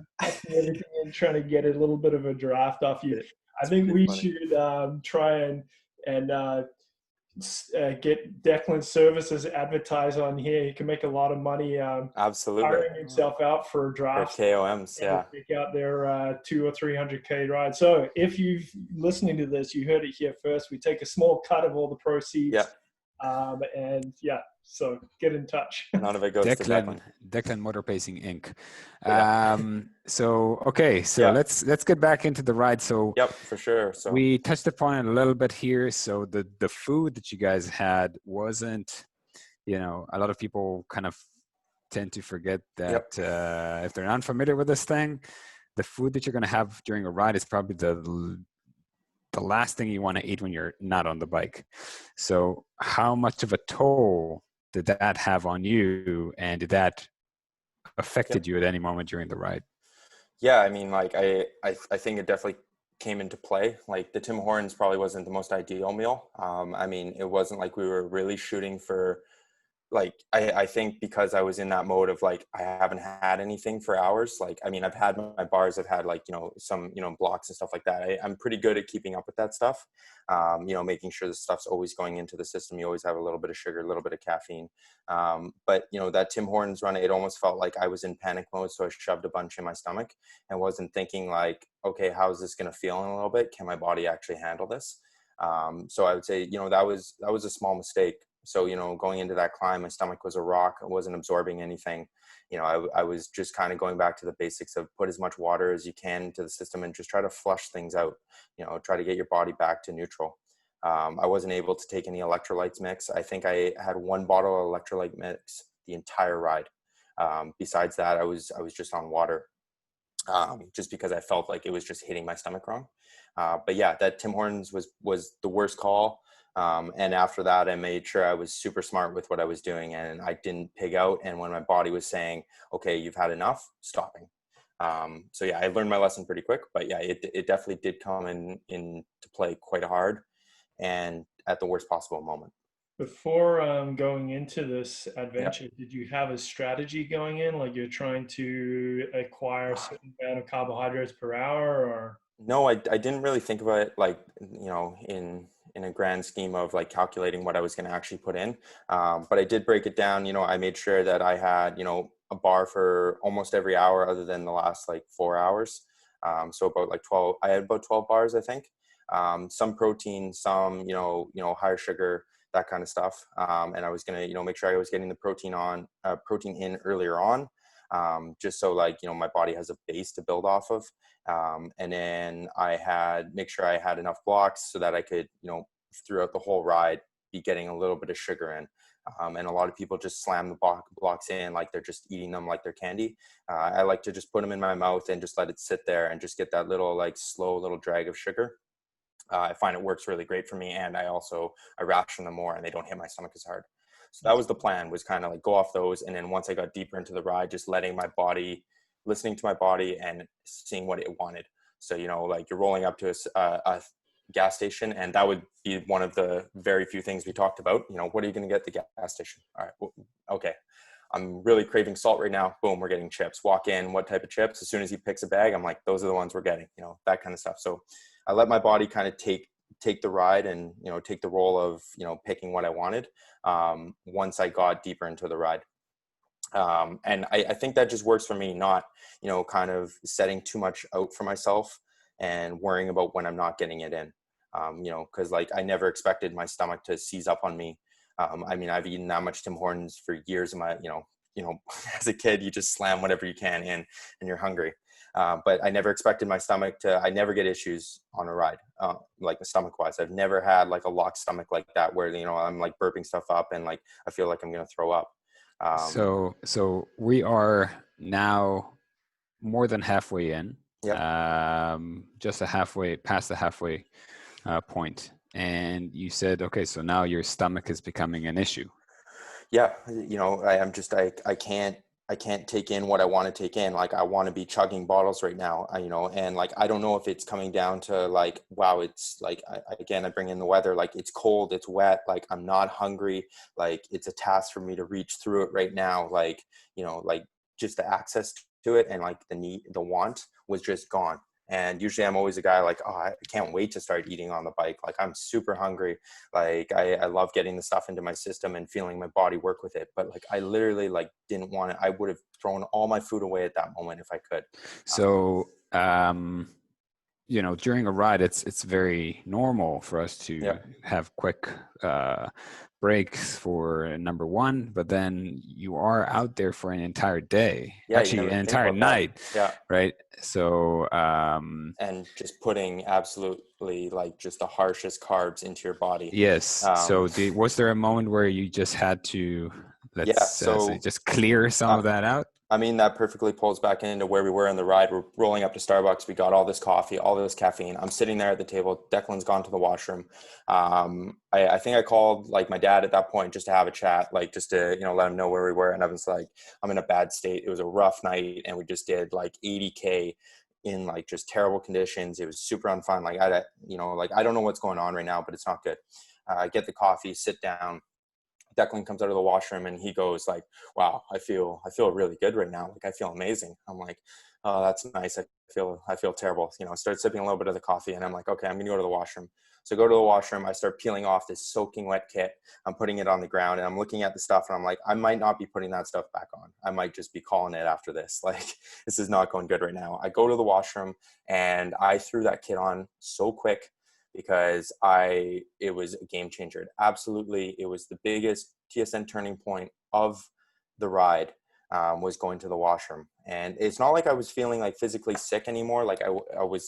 everything and trying to get a little bit of a draft off you. I think we should try and get Declan's services advertised on here. He can make a lot of money Absolutely. hiring himself out for For drafts KOMs, and to yeah. take out their 200 or 300K ride. So if you've listening to this, you heard it here first. We take a small cut of all the proceeds. Yeah. And yeah, so get in touch. None of it goes to Declan. Declan Motor Pacing Inc. Yeah. So okay, so Yeah. let's get back into the ride. So Yep, for sure. So we touched upon it a little bit here. So the food that you guys had wasn't, a lot of people kind of tend to forget that if they're not familiar with this thing, the food that you're going to have during a ride is probably the last thing you want to eat when you're not on the bike. So how much of a toll did that have on you, and did that affected you at any moment during the ride? Yeah, I mean, like I think it definitely came into play. Like the Tim Hortons probably wasn't the most ideal meal. I mean, it wasn't like we were really shooting for, like, I think because I was in that mode of like, I haven't had anything for hours. Like, I mean, I've had my bars, I've had like, some, blocks and stuff like that. I'm pretty good at keeping up with that stuff. Making sure the stuff's always going into the system. You always have a little bit of sugar, a little bit of caffeine. But that Tim Hortons run, it almost felt like I was in panic mode. So I shoved a bunch in my stomach and wasn't thinking like, okay, how's this going to feel in a little bit? Can my body actually handle this? So I would say, that was a small mistake. So, going into that climb, my stomach was a rock. I wasn't absorbing anything. I was just kind of going back to the basics of put as much water as you can into the system and just try to flush things out, try to get your body back to neutral. I wasn't able to take any electrolytes mix. I think I had one bottle of electrolyte mix the entire ride. Besides that, I was just on water, just because I felt like it was just hitting my stomach wrong. But yeah, that Tim Hortons was the worst call. And after that, I made sure I was super smart with what I was doing and I didn't pig out. And when my body was saying, okay, you've had enough, stopping. So yeah, I learned my lesson pretty quick, but yeah, it definitely did come into play quite hard and at the worst possible moment. Before going into this adventure, did you have a strategy going in? Like you're trying to acquire a certain amount of carbohydrates per hour, or? No, I didn't really think about it like, in a grand scheme of like calculating what I was going to actually put in. But I did break it down. I made sure that I had, a bar for almost every hour other than the last like 4 hours. So about like 12, I had about 12 bars, I think. Some protein, some, higher sugar, that kind of stuff. And I was going to, make sure I was getting the protein in earlier on. Just so like, my body has a base to build off of. And then make sure I had enough blocks so that I could, throughout the whole ride, be getting a little bit of sugar in. And a lot of people just slam the blocks in like they're just eating them like they're candy. I like to just put them in my mouth and just let it sit there and just get that little like slow little drag of sugar. I find it works really great for me, and I ration them more and they don't hit my stomach as hard. So that was the plan, was kind of like go off those. And then once I got deeper into the ride, just letting my body, listening to my body and seeing what it wanted. So, like you're rolling up to a gas station, and that would be one of the very few things we talked about. What are you going to get at the gas station? All right. Well, okay. I'm really craving salt right now. Boom, we're getting chips. Walk in, what type of chips? As soon as he picks a bag, I'm like, those are the ones we're getting, that kind of stuff. So I let my body kind of take the ride and, take the role of, picking what I wanted once I got deeper into the ride. And I think that just works for me, not, kind of setting too much out for myself and worrying about when I'm not getting it in, cause like I never expected my stomach to seize up on me. I mean, I've eaten that much Tim Hortons for years of my, as a kid, you just slam whatever you can in and you're hungry. But I never expected my stomach I never get issues on a ride, like the stomach wise. I've never had like a locked stomach like that where, I'm like burping stuff up and like, I feel like I'm going to throw up. So we are now more than halfway in, just past the halfway point. And you said, okay, so now your stomach is becoming an issue. Yeah. I can't take in what I want to take in. Like I want to be chugging bottles right now, and like, I don't know if it's coming down to like, wow, it's like, I bring in the weather, like it's cold, it's wet, like I'm not hungry. Like it's a task for me to reach through it right now. Like, like just the access to it and like the want was just gone. And usually I'm always a guy like, oh, I can't wait to start eating on the bike. Like I'm super hungry. Like I love getting the stuff into my system and feeling my body work with it. But like I literally like didn't want it. I would have thrown all my food away at that moment if I could. So, during a ride, it's very normal for us to Yeah. have quick breaks for number one, but then you are out there for an entire day, Yeah, you actually never an think entire about that. night, Yeah. right? So, And just putting absolutely like just the harshest carbs into your body. yes. Um, So, was there a moment where you just had to, let's yeah. say, just clear some Uh, of that out? I mean, that perfectly pulls back into where we were in the ride. We're rolling up to Starbucks. We got all this coffee, all this caffeine. I'm sitting there at the table. Declan's gone to the washroom. I think I called like my dad at that point just to have a chat, like just to, let him know where we were. And I was like, I'm in a bad state. It was a rough night. And we just did like 80K in like just terrible conditions. It was super unfun. Like, I don't know what's going on right now, but it's not good. Get the coffee, sit down. Declan comes out of the washroom and he goes like, wow, I feel really good right now. Like I feel amazing. I'm like, oh, that's nice. I feel terrible. Start sipping a little bit of the coffee and I'm like, okay, I'm going to go to the washroom. So I go to the washroom. I start peeling off this soaking wet kit. I'm putting it on the ground and I'm looking at the stuff and I'm like, I might not be putting that stuff back on. I might just be calling it after this. Like this is not going good right now. I go to the washroom and I threw that kit on so quick because it was a game changer. Absolutely. It was the biggest TSN turning point of the ride, was going to the washroom. And it's not like I was feeling like physically sick anymore. Like I was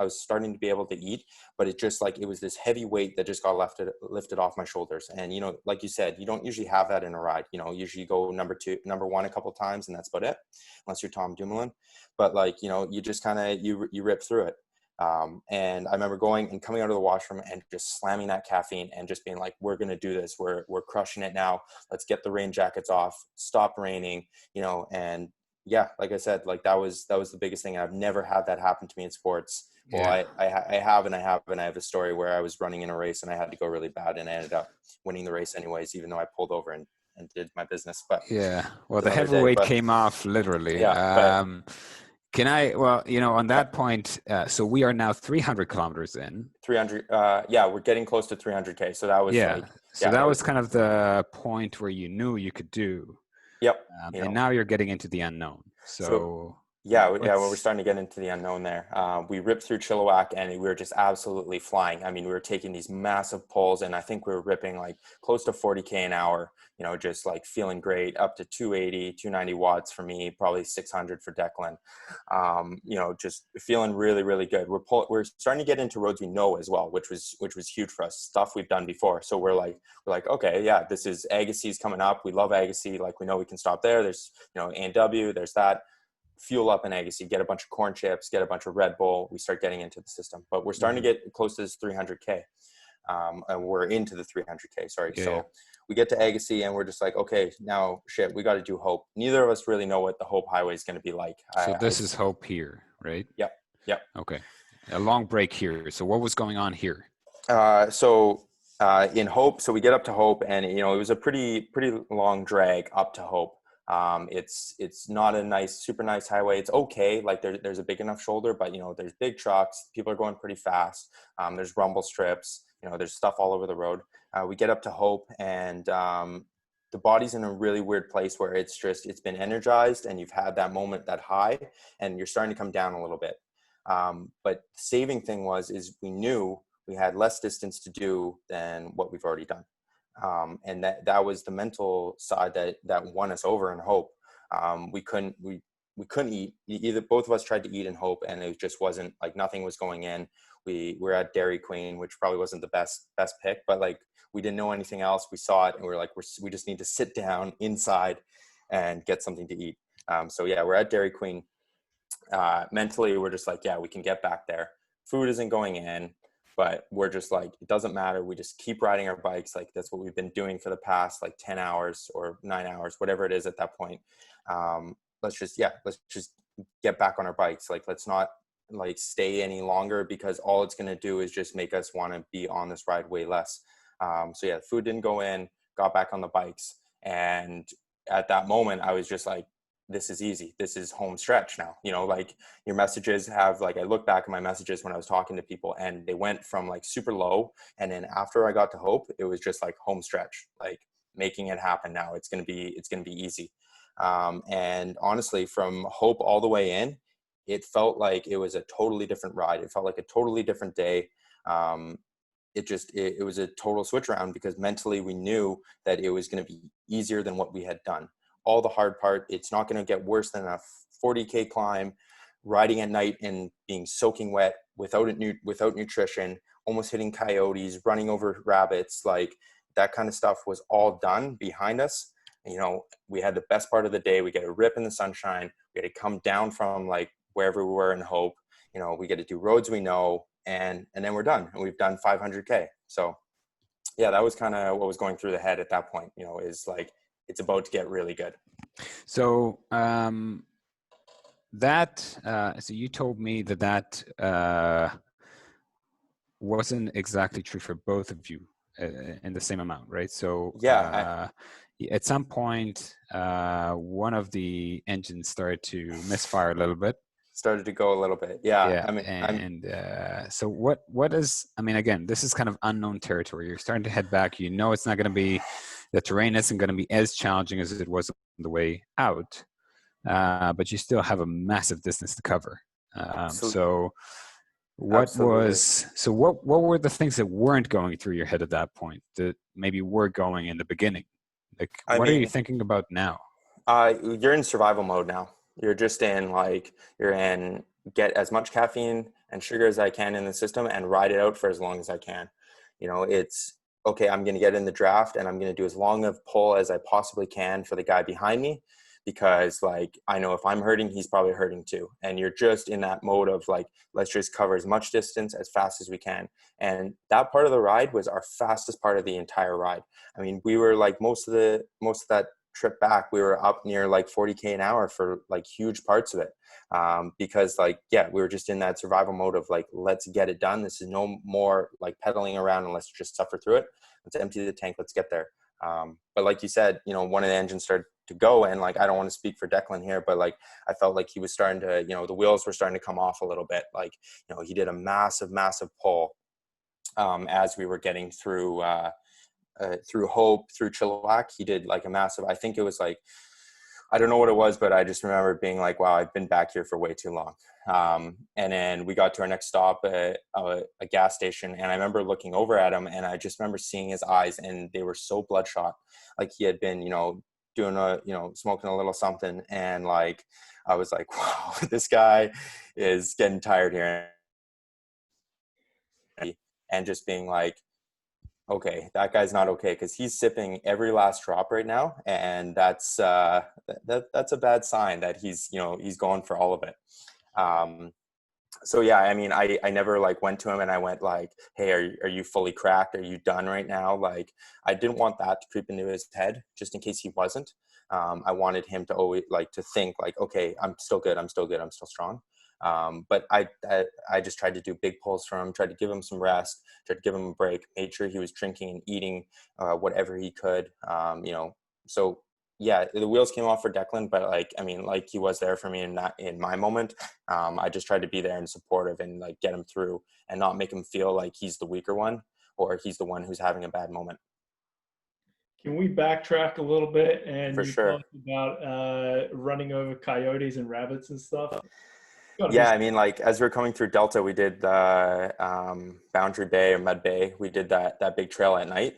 starting to be able to eat, but it just like, it was this heavy weight that just got lifted off my shoulders. And, like you said, you don't usually have that in a ride, usually you go number one a couple of times and that's about it, unless you're Tom Dumoulin. But like, you just kind of, you rip through it. And I remember going and coming out of the washroom and just slamming that caffeine and just being like, we're going to do this. We're crushing it now. Let's get the rain jackets off, stop raining, and yeah, like I said, like that was the biggest thing. I've never had that happen to me in sports. Well, Yeah. I have a story where I was running in a race and I had to go really bad and I ended up winning the race anyways, even though I pulled over and did my business. But Yeah. Well, it's the another day. heavyweight But came off literally. yeah, but Can I, well, on yeah, that point, so we are now 300 kilometers in. 300. Yeah, we're getting close to 300K. So that was Yeah. like, So yeah, that that was was, kind of the point where you knew you could do. yep. And now you're getting into the unknown. So So yeah, we're what's, starting to get into the unknown there. We ripped through Chilliwack and we were just absolutely flying. I mean, we were taking these massive pulls and I think we were ripping like close to 40K an hour, just like feeling great, up to 280, 290 watts for me, probably 600 for Declan. Just feeling really, really good. We're starting to get into roads we know as well, which was huge for us, stuff we've done before. So we're like, okay, yeah, this is Agassiz's coming up. We love Agassiz. Like we know we can stop there. There's, A&W, there's that. Fuel up in Agassiz, get a bunch of corn chips, get a bunch of Red Bull. We start getting into the system, but we're starting to get close to this 300K. And we're into the 300K, sorry. yeah. So we get to Agassiz and we're just like, okay, now shit, we got to do Hope. Neither of us really know what the Hope Highway is going to be like. So this is Hope here, right? Yep. Yep. Okay. A long break here. So what was going on here? In Hope, so we get up to Hope and, it was a pretty long drag up to Hope. It's not a super nice highway. It's okay. Like there's a big enough shoulder, but there's big trucks. People are going pretty fast. There's rumble strips, there's stuff all over the road. We get up to Hope and, the body's in a really weird place where it's been energized and you've had that moment, that high, and you're starting to come down a little bit. But the saving thing is we knew we had less distance to do than what we've already done. And that was the mental side that won us over in Hope. We couldn't eat. Either both of us tried to eat in Hope and it just wasn't, like, nothing was going in. We were at Dairy Queen, which probably wasn't the best pick, but like we didn't know anything else. We saw it and we were like, we just need to sit down inside and get something to eat. So yeah, we're at Dairy Queen. Mentally we're just like, yeah, we can get back there. Food isn't going in, but we're just like, it doesn't matter. We just keep riding our bikes. Like that's what we've been doing for the past like 10 hours or 9 hours, whatever it is at that point. Let's just get back on our bikes. Like, let's not like stay any longer because all it's going to do is just make us want to be on this ride way less. So yeah, food didn't go in, got back on the bikes. And at that moment I was just like, this is easy. This is home stretch now. You know, like your messages have, like, I look back at my messages when I was talking to people, and they went from like super low. And then after I got to Hope, it was just like home stretch, like making it happen now. It's going to be easy. And honestly, from Hope all the way in, it felt like it was a totally different ride. It felt like a totally different day. It was a total switch around, because mentally we knew that it was going to be easier than what we had done. All the hard part, it's not going to get worse than a 40K climb, riding at night and being soaking wet without nutrition, almost hitting coyotes, running over rabbits. Like, that kind of stuff was all done behind us. You know, we had the best part of the day. We get a rip in the sunshine. We had to come down from like wherever we were in Hope. You know, we get to do roads we know, and then we're done. And we've done 500K. So yeah, that was kind of what was going through the head at that point, you know, is like, it's about to get really good. So so you told me that wasn't exactly true for both of you in the same amount, right? So Yeah, at some point, one of the engines started to misfire a little bit. started to go a little bit. Yeah. Yeah, I mean, so what is? I mean, again, this is kind of unknown territory. You're starting to head back. You know, it's not going to be, the terrain isn't going to be as challenging as it was on the way out, but you still have a massive distance to cover. So what were the things that weren't going through your head at that point that maybe were going in the beginning? Like, what are you thinking about now? You're in survival mode now. You're just in like, you're in get as much caffeine and sugar as I can in the system and ride it out for as long as I can. You know, it's okay. I'm going to get in the draft and I'm going to do as long of pull as I possibly can for the guy behind me, because like, I know if I'm hurting, he's probably hurting too. And you're just in that mode of like, let's just cover as much distance as fast as we can. And that part of the ride was our fastest part of the entire ride. I mean, we were like, most of that trip back, we were up near like 40K an hour for like huge parts of it. Because like, yeah, we were just in that survival mode of like, let's get it done. This is no more like pedaling around, and let's just suffer through it. Let's empty the tank. Let's get there. But like you said, you know, one of the engines started to go, and like, I don't want to speak for Declan here, but like, I felt like he was starting to, you know, the wheels were starting to come off a little bit. Like, you know, he did a massive pull, as we were getting through Hope, through Chilliwack. He did like a massive, I think it was like, I don't know what it was, but I just remember being like, wow, I've been back here for way too long. And then we got to our next stop, a gas station. And I remember looking over at him, and I just remember seeing his eyes, and they were so bloodshot. Like, he had been, you know, smoking a little something. And like, I was like, wow, this guy is getting tired here. And just being like, okay, that guy's not okay, because he's sipping every last drop right now, and that's a bad sign that he's going for all of it. So yeah, I mean, I never like went to him and I went like, hey, are you fully cracked? Are you done right now? Like, I didn't want that to creep into his head, just in case he wasn't. I wanted him to always like to think like, okay, I'm still good, I'm still strong. But I just tried to do big pulls for him, tried to give him some rest, tried to give him a break, made sure he was drinking and eating whatever he could. So yeah, the wheels came off for Declan, but like, I mean, like, he was there for me in my moment. I just tried to be there and supportive and like get him through and not make him feel like he's the weaker one or he's the one who's having a bad moment. Can we backtrack a little bit? And For you sure. talked about running over coyotes and rabbits and stuff. Yeah, I mean, like, as we're coming through Delta, we did the Boundary Bay or Mud Bay. We did that big trail at night.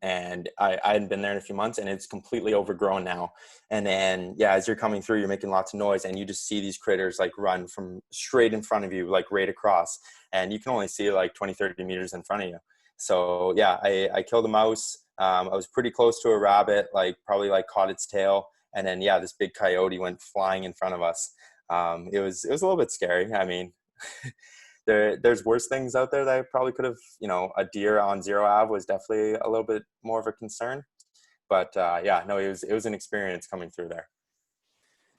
And I hadn't been there in a few months, and it's completely overgrown now. And then, yeah, as you're coming through, you're making lots of noise, and you just see these critters like run from straight in front of you, like right across. And you can only see like 20, 30 meters in front of you. So yeah, I killed a mouse. I was pretty close to a rabbit, like probably like caught its tail. And then, yeah, this big coyote went flying in front of us. It was a little bit scary. I mean, there's worse things out there that I probably could have, a deer on Zero Ave was definitely a little bit more of a concern, but yeah, no, it was an experience coming through there.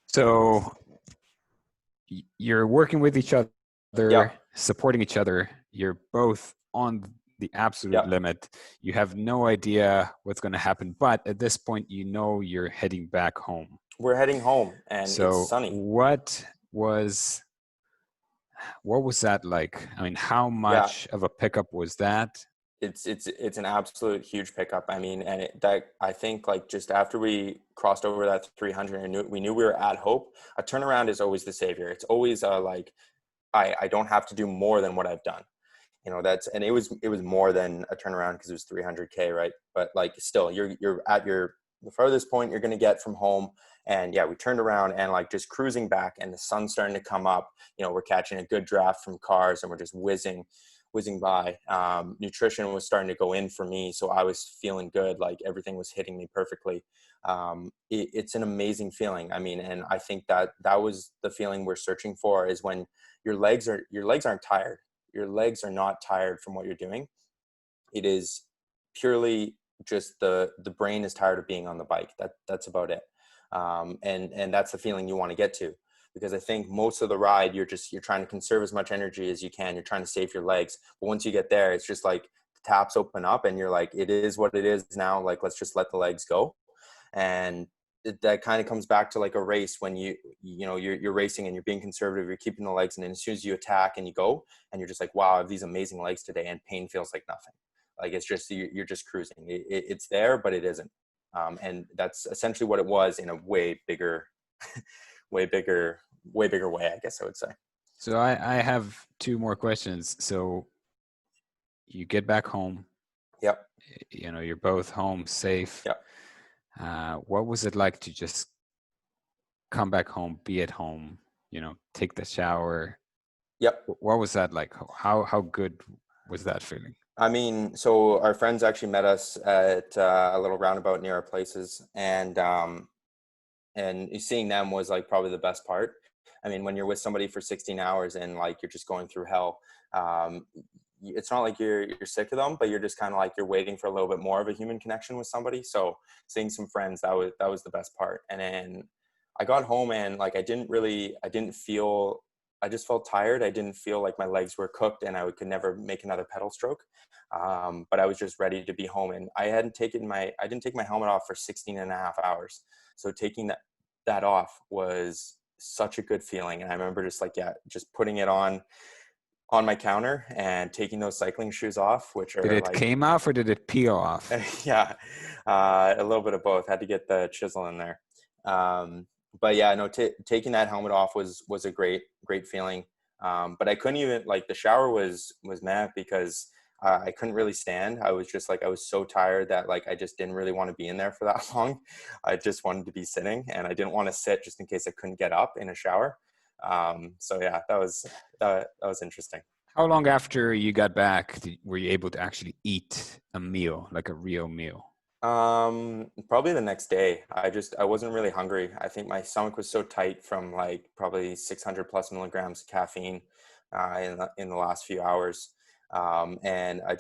So you're working with each other, Yep. supporting each other. You're both on the absolute Yep. limit. You have no idea what's going to happen, but at this point, you're heading back home. We're heading home, and it's So sunny. what was that like? I mean, how Yeah, much of a pickup was that? it's an absolute huge pickup. I mean, and that I think like just after we crossed over that 300, we knew we were at Hope. A turnaround is always the savior. It's always like I don't have to do more than what I've done. And it was more than a turnaround because it was 300K, right? But like still, you're at the farthest point you're going to get from home. And yeah, we turned around and like just cruising back, and the sun's starting to come up. We're catching a good draft from cars, and we're just whizzing by. Nutrition was starting to go in for me, so I was feeling good. Like everything was hitting me perfectly. It's an amazing feeling. I mean, and I think that was the feeling we're searching for, is when your legs aren't tired. Your legs are not tired from what you're doing. It is purely just the brain is tired of being on the bike. That's about it. And that's the feeling you want to get to, because I think most of the ride, you're trying to conserve as much energy as you can. You're trying to save your legs. But once you get there, it's just like the taps open up and you're like, it is what it is now. Like, let's just let the legs go. And that kind of comes back to like a race when you're racing and you're being conservative, you're keeping the legs. And then as soon as you attack and you go, and you're just like, wow, I have these amazing legs today, and pain feels like nothing. Like it's just, you're just cruising. It's there, but it isn't. And that's essentially what it was, in a way bigger, way bigger, way bigger way, I guess I would say. So I have two more questions. So you get back home, Yep. you're both home safe. Yep. What was it like to just come back home, be at home, take the shower? Yep. What was that like? How good was that feeling? I mean, so our friends actually met us at a little roundabout near our places, and seeing them was like probably the best part. I mean, when you're with somebody for 16 hours and like you're just going through hell, it's not like you're sick of them, but you're just kind of like you're waiting for a little bit more of a human connection with somebody. So seeing some friends, that was the best part. And then I got home, and like I just felt tired. I didn't feel like my legs were cooked, and I could never make another pedal stroke. But I was just ready to be home, and I didn't take my helmet off for 16 and a half hours. So taking that off was such a good feeling. And I remember just putting it on my counter and taking those cycling shoes off, which Did are it like, came off or did it peel off? yeah, a little bit of both. Had to get the chisel in there. But yeah, no, taking that helmet off was a great feeling. But I couldn't even, like, the shower was mad because I couldn't really stand. I was just like, I was so tired that like I just didn't really want to be in there for that long. I just wanted to be sitting, and I didn't want to sit just in case I couldn't get up in a shower. So yeah, that was interesting. How long after you got back were you able to actually eat a meal, like a real meal? Probably the next day. I wasn't really hungry. I think my stomach was so tight from like probably 600 plus milligrams of caffeine in the last few hours. And I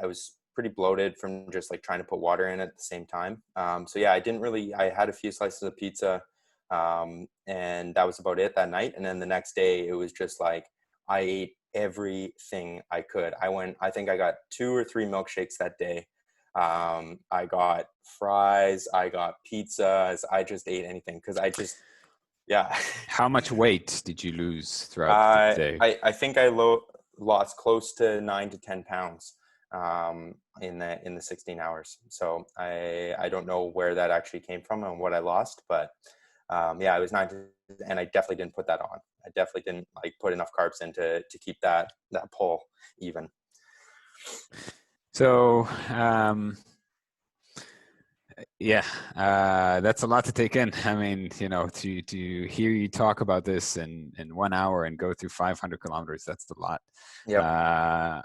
was pretty bloated from just like trying to put water in at the same time. So yeah, I had a few slices of pizza, and that was about it that night. And then the next day it was just like, I ate everything I could. I think I got 2 or 3 milkshakes that day. I got fries, I got pizzas. I just ate anything because yeah. How much weight did you lose throughout the I day? I think I lost close to 9 to 10 pounds in the 16 hours. So I don't know where that actually came from and what I lost, but yeah, it was 9 to, and I definitely didn't put that on. I definitely didn't like put enough carbs in to keep that pull even. So, yeah, that's a lot to take in. I mean, to hear you talk about this in 1 hour and go through 500 kilometers, that's a lot. Yep.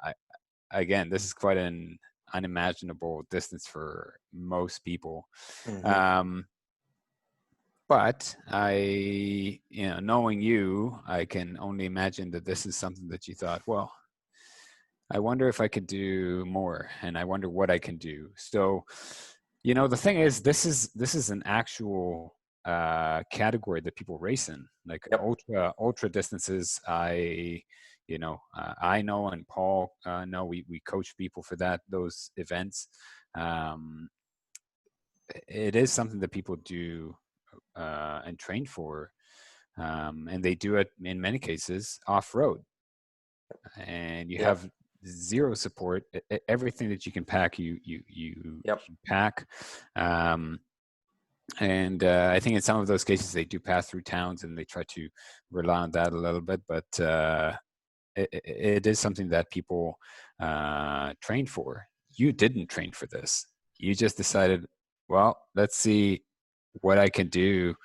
Again, this is quite an unimaginable distance for most people. Mm-hmm. But knowing you, I can only imagine that this is something that you thought, well, I wonder if I could do more, and I wonder what I can do. So, the thing is, this is an actual category that people race in, like Yep. ultra distances. I know, and Paul know, we coach people for those events. It is something that people do and train for, and they do it in many cases off-road, and you Yep. have zero support. Everything that you can pack, you Yep. pack. And I think in some of those cases they do pass through towns and they try to rely on that a little bit, but it is something that people train for. You didn't train for this. You just decided, well, let's see what I can do.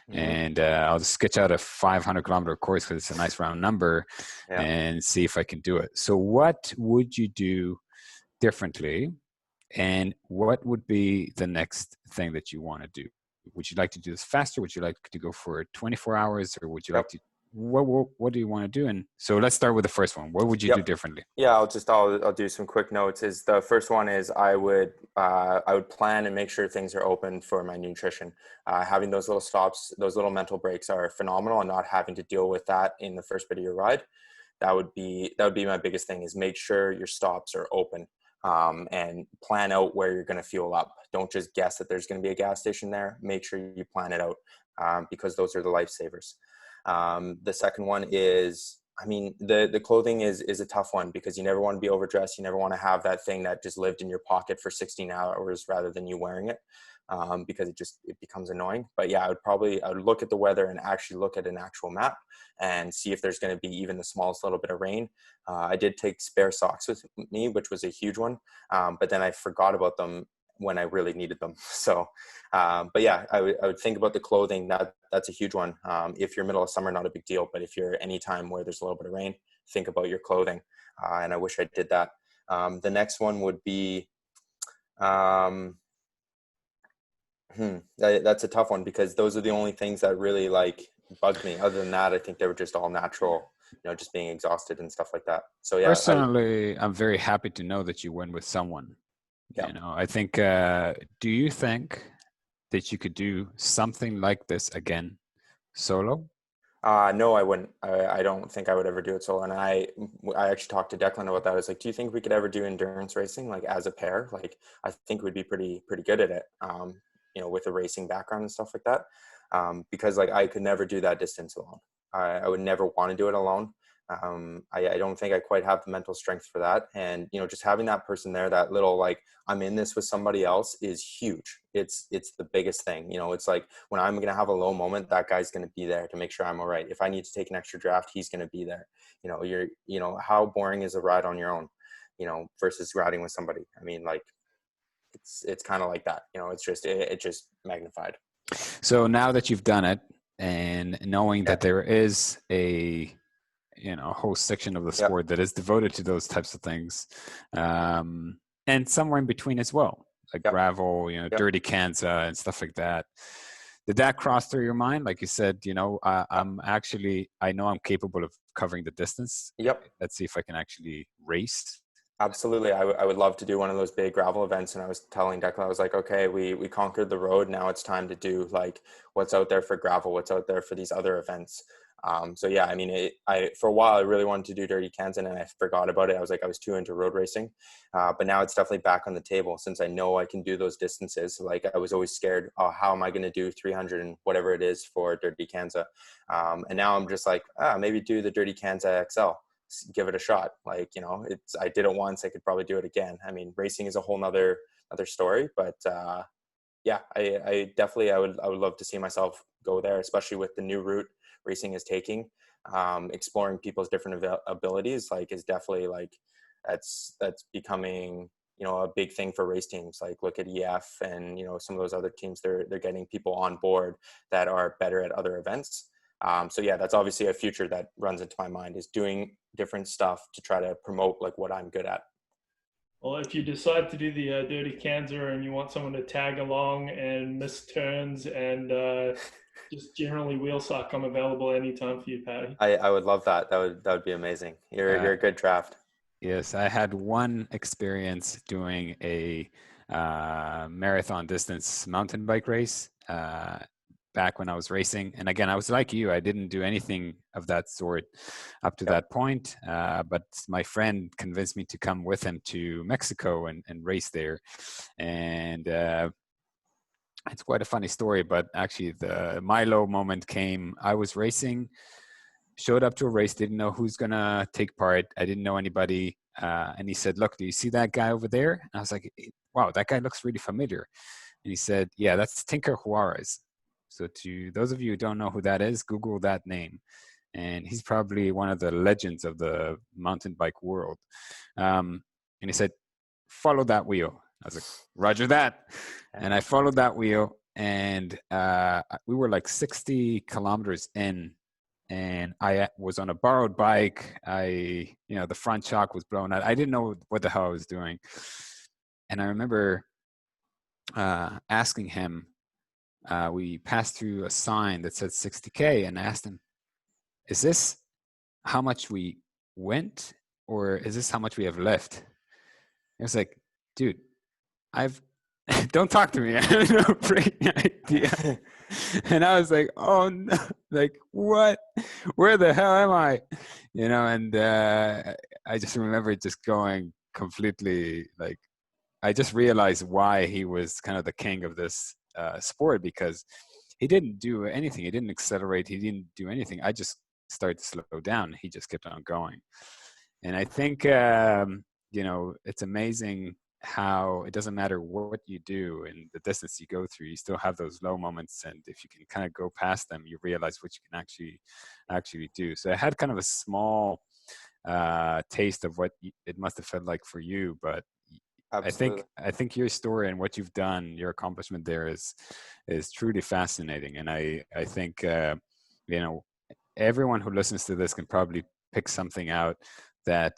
And I'll just sketch out a 500-kilometer course because it's a nice round number, and see if I can do it. So what would you do differently? And what would be the next thing that you want to do? Would you like to do this faster? Would you like to go for 24 hours, or would you like to? What do you want to do? And so let's start with the first one. What would you do differently? Yeah, I'll do some quick notes. Is the first one is I would plan and make sure things are open for my nutrition. Having those little stops, those little mental breaks are phenomenal, and not having to deal with that in the first bit of your ride. That would be my biggest thing, is make sure your stops are open. And plan out where you're going to fuel up. Don't just guess that there's going to be a gas station there. Make sure you plan it out, because those are the lifesavers. The second one is, I mean, the clothing is a tough one, because you never want to be overdressed. You never want to have that thing that just lived in your pocket for 16 hours rather than you wearing it, because it becomes annoying. But yeah, I would look at the weather and actually look at an actual map and see if there's going to be even the smallest little bit of rain. I did take spare socks with me, which was a huge one, but then I forgot about them when I really needed them. So, but yeah, I would think about the clothing. That's a huge one. If you're middle of summer, not a big deal, but if you're any time where there's a little bit of rain, think about your clothing. And I wish I did that. The next one would be, that's a tough one, because those are the only things that really bugged me. Other than that, I think they were just all natural, just being exhausted and stuff like that. So yeah. Personally, I'm very happy to know that you went with someone. Yeah. I think, do you think that you could do something like this again solo? No, I wouldn't. I don't think I would ever do it solo. And I actually talked to Declan about that. I was like, do you think we could ever do endurance racing, as a pair? I think we'd be pretty good at it, with a racing background and stuff like that. Because I could never do that distance alone. I would never want to do it alone. I don't think I quite have the mental strength for that. And, just having that person there, that little, I'm in this with somebody else, is huge. It's the biggest thing. It's like when I'm going to have a low moment, that guy's going to be there to make sure I'm all right. If I need to take an extra draft, he's going to be there. How boring is a ride on your own, versus riding with somebody? I mean, it's kind of like that, it's just magnified. So now that you've done it, and knowing that there is a whole section of the sport that is devoted to those types of things, and somewhere in between as well, gravel, dirty Kansas and stuff like that. Did that cross through your mind? Like you said, I know I'm capable of covering the distance. Let's see if I can actually race. Absolutely. I would love to do one of those big gravel events. And I was telling Declan, I was like, okay, we conquered the road. Now it's time to do what's out there for gravel, what's out there for these other events. So yeah, I mean, for a while, I really wanted to do Dirty Kansas, and I forgot about it. I was too into road racing, but now it's definitely back on the table, since I know I can do those distances. I was always scared, how am I going to do 300 and whatever it is for Dirty Kansas? And now I'm just maybe do the Dirty Kansas XL, give it a shot. I did it once, I could probably do it again. I mean, racing is a whole nother story, but yeah, I definitely, I would love to see myself go there, especially with the new route racing is taking. Exploring people's different abilities is definitely that's becoming a big thing for race teams. Look at EF and some of those other teams, they're getting people on board that are better at other events. So yeah, that's obviously a future that runs into my mind, is doing different stuff to try to promote what I'm good at. Well, if you decide to do the Dirty Kansas and you want someone to tag along and miss turns and just generally wheel suck, I'm available anytime for you, Patty. I would love that. That would be amazing. You're a good draft. Yes, I had one experience doing a marathon distance mountain bike race back when I was racing. And again, I was like you, I didn't do anything of that sort up to that point. But my friend convinced me to come with him to Mexico and race there. And it's quite a funny story, but actually my low moment came. I was racing, showed up to a race, didn't know who's going to take part. I didn't know anybody. And he said, look, do you see that guy over there? And I was like, wow, that guy looks really familiar. And he said, yeah, that's Drkhorse. So to those of you who don't know who that is, Google that name. And he's probably one of the legends of the mountain bike world. And he said, follow that wheel. I was like, roger that. And I followed that wheel, and we were like 60 kilometers in, and I was on a borrowed bike. The front shock was blown out. I didn't know what the hell I was doing. And I remember asking him, we passed through a sign that said 60K, and I asked him, is this how much we went, or is this how much we have left? He was like, dude, don't talk to me. I have no freaking idea. And I was like, oh no, like what? Where the hell am I? And I just remember just going completely, like, I just realized why he was kind of the king of this sport, because he didn't do anything. He didn't accelerate. He didn't do anything. I just started to slow down. He just kept on going. And I think, it's amazing how it doesn't matter what you do and the distance you go through, you still have those low moments. And if you can kind of go past them, you realize what you can actually do. So I had kind of a small taste of what it must have felt like for you. But Absolutely. I think your story and what you've done, your accomplishment there is truly fascinating. And I think, everyone who listens to this can probably pick something out that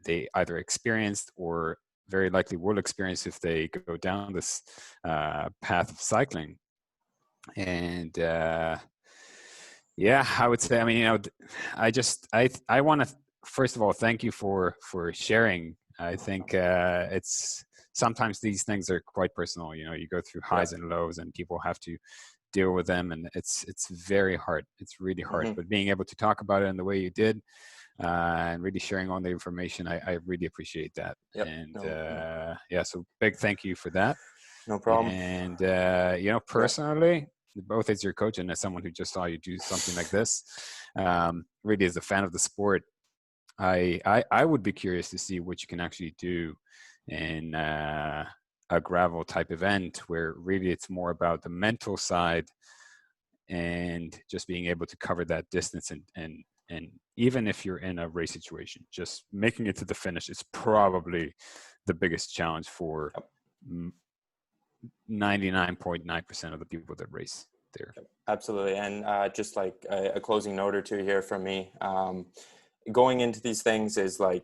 they either experienced or very likely will experience if they go down this path of cycling. And I would say, I want to first of all thank you for sharing. I think it's sometimes these things are quite personal. You go through highs and lows, and people have to deal with them, and it's very hard. It's really hard. Mm-hmm. But being able to talk about it in the way you did, and really sharing all the information, I really appreciate that. Yep. And so big thank you for that. No problem. And personally, both as your coach and as someone who just saw you do something like this, really as a fan of the sport, I would be curious to see what you can actually do in a gravel type event, where really it's more about the mental side and just being able to cover that distance, and even if you're in a race situation, just making it to the finish is probably the biggest challenge for 99.9% of the people that race there. Absolutely. And just like a closing note or two here from me, going into these things is like,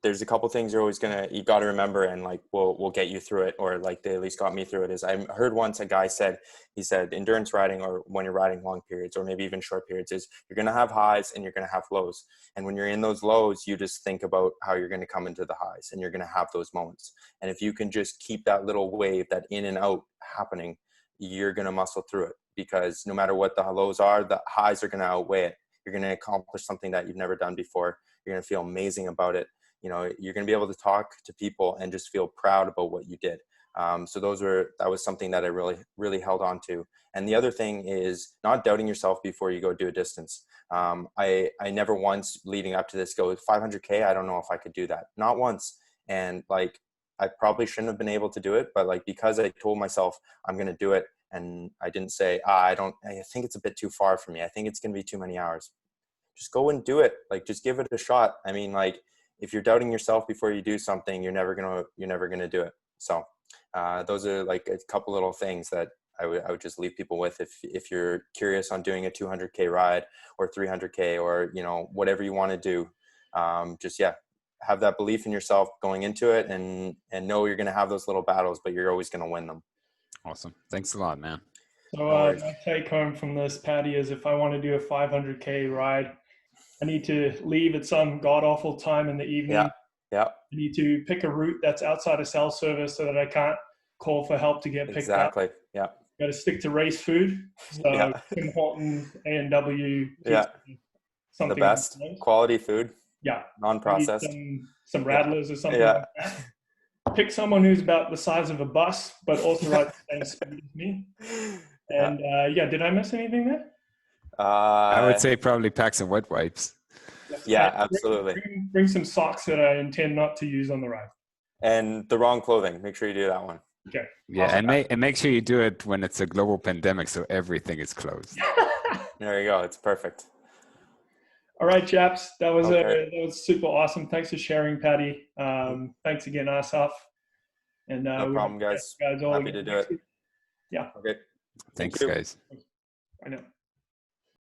there's a couple things you got to remember, and like, we'll get you through it, or like they at least got me through it. Is I heard once a guy said, endurance riding, or when you're riding long periods or maybe even short periods, is you're going to have highs and you're going to have lows. And when you're in those lows, you just think about how you're going to come into the highs, and you're going to have those moments. And if you can just keep that little wave, that in and out happening, you're going to muscle through it, because no matter what the lows are, the highs are going to outweigh it. You're going to accomplish something that you've never done before. You're going to feel amazing about it. You're going to be able to talk to people and just feel proud about what you did. So that was something that I really, really held on to. And the other thing is not doubting yourself before you go do a distance. I never once leading up to this go 500K. I don't know if I could do that. Not once. And like, I probably shouldn't have been able to do it, but like, because I told myself I'm going to do it, and I didn't say, I think it's a bit too far for me. I think it's going to be too many hours. Just go and do it. Like, just give it a shot. I mean, like, if you're doubting yourself before you do something, you're never going to do it. So those are like a couple little things that I would just leave people with. If you're curious on doing a 200K ride or 300K, or, whatever you want to do, have that belief in yourself going into it, and know you're going to have those little battles, but you're always going to win them. Awesome. Thanks a lot, man. So my take home from this, Patty, is if I want to do a 500K ride, I need to leave at some god-awful time in the evening. Yeah. I need to pick a route that's outside of cell service so that I can't call for help to get picked Exactly. up. Yeah. Got to stick to race food. So Tim Horton, A&W, something. The best quality food. Yeah. Non-processed. Some rattlers or something like that. pick someone who's about the size of a bus, but also rides the same speed as me. And yeah, did I miss anything there? I would say probably pack some wet wipes. Yeah, absolutely. Bring some socks that I intend not to use on the ride. And the wrong clothing. Make sure you do that one. Okay. Yeah, Awesome. and make sure you do it when it's a global pandemic, so everything is closed. There you go. It's perfect. All right, chaps. That was Okay. that was super awesome. Thanks for sharing, Patty. Thanks again, Asaf. And No problem, guys. all Happy again to do next it. week. Yeah. Okay. Thanks, Thank you. guys. I know.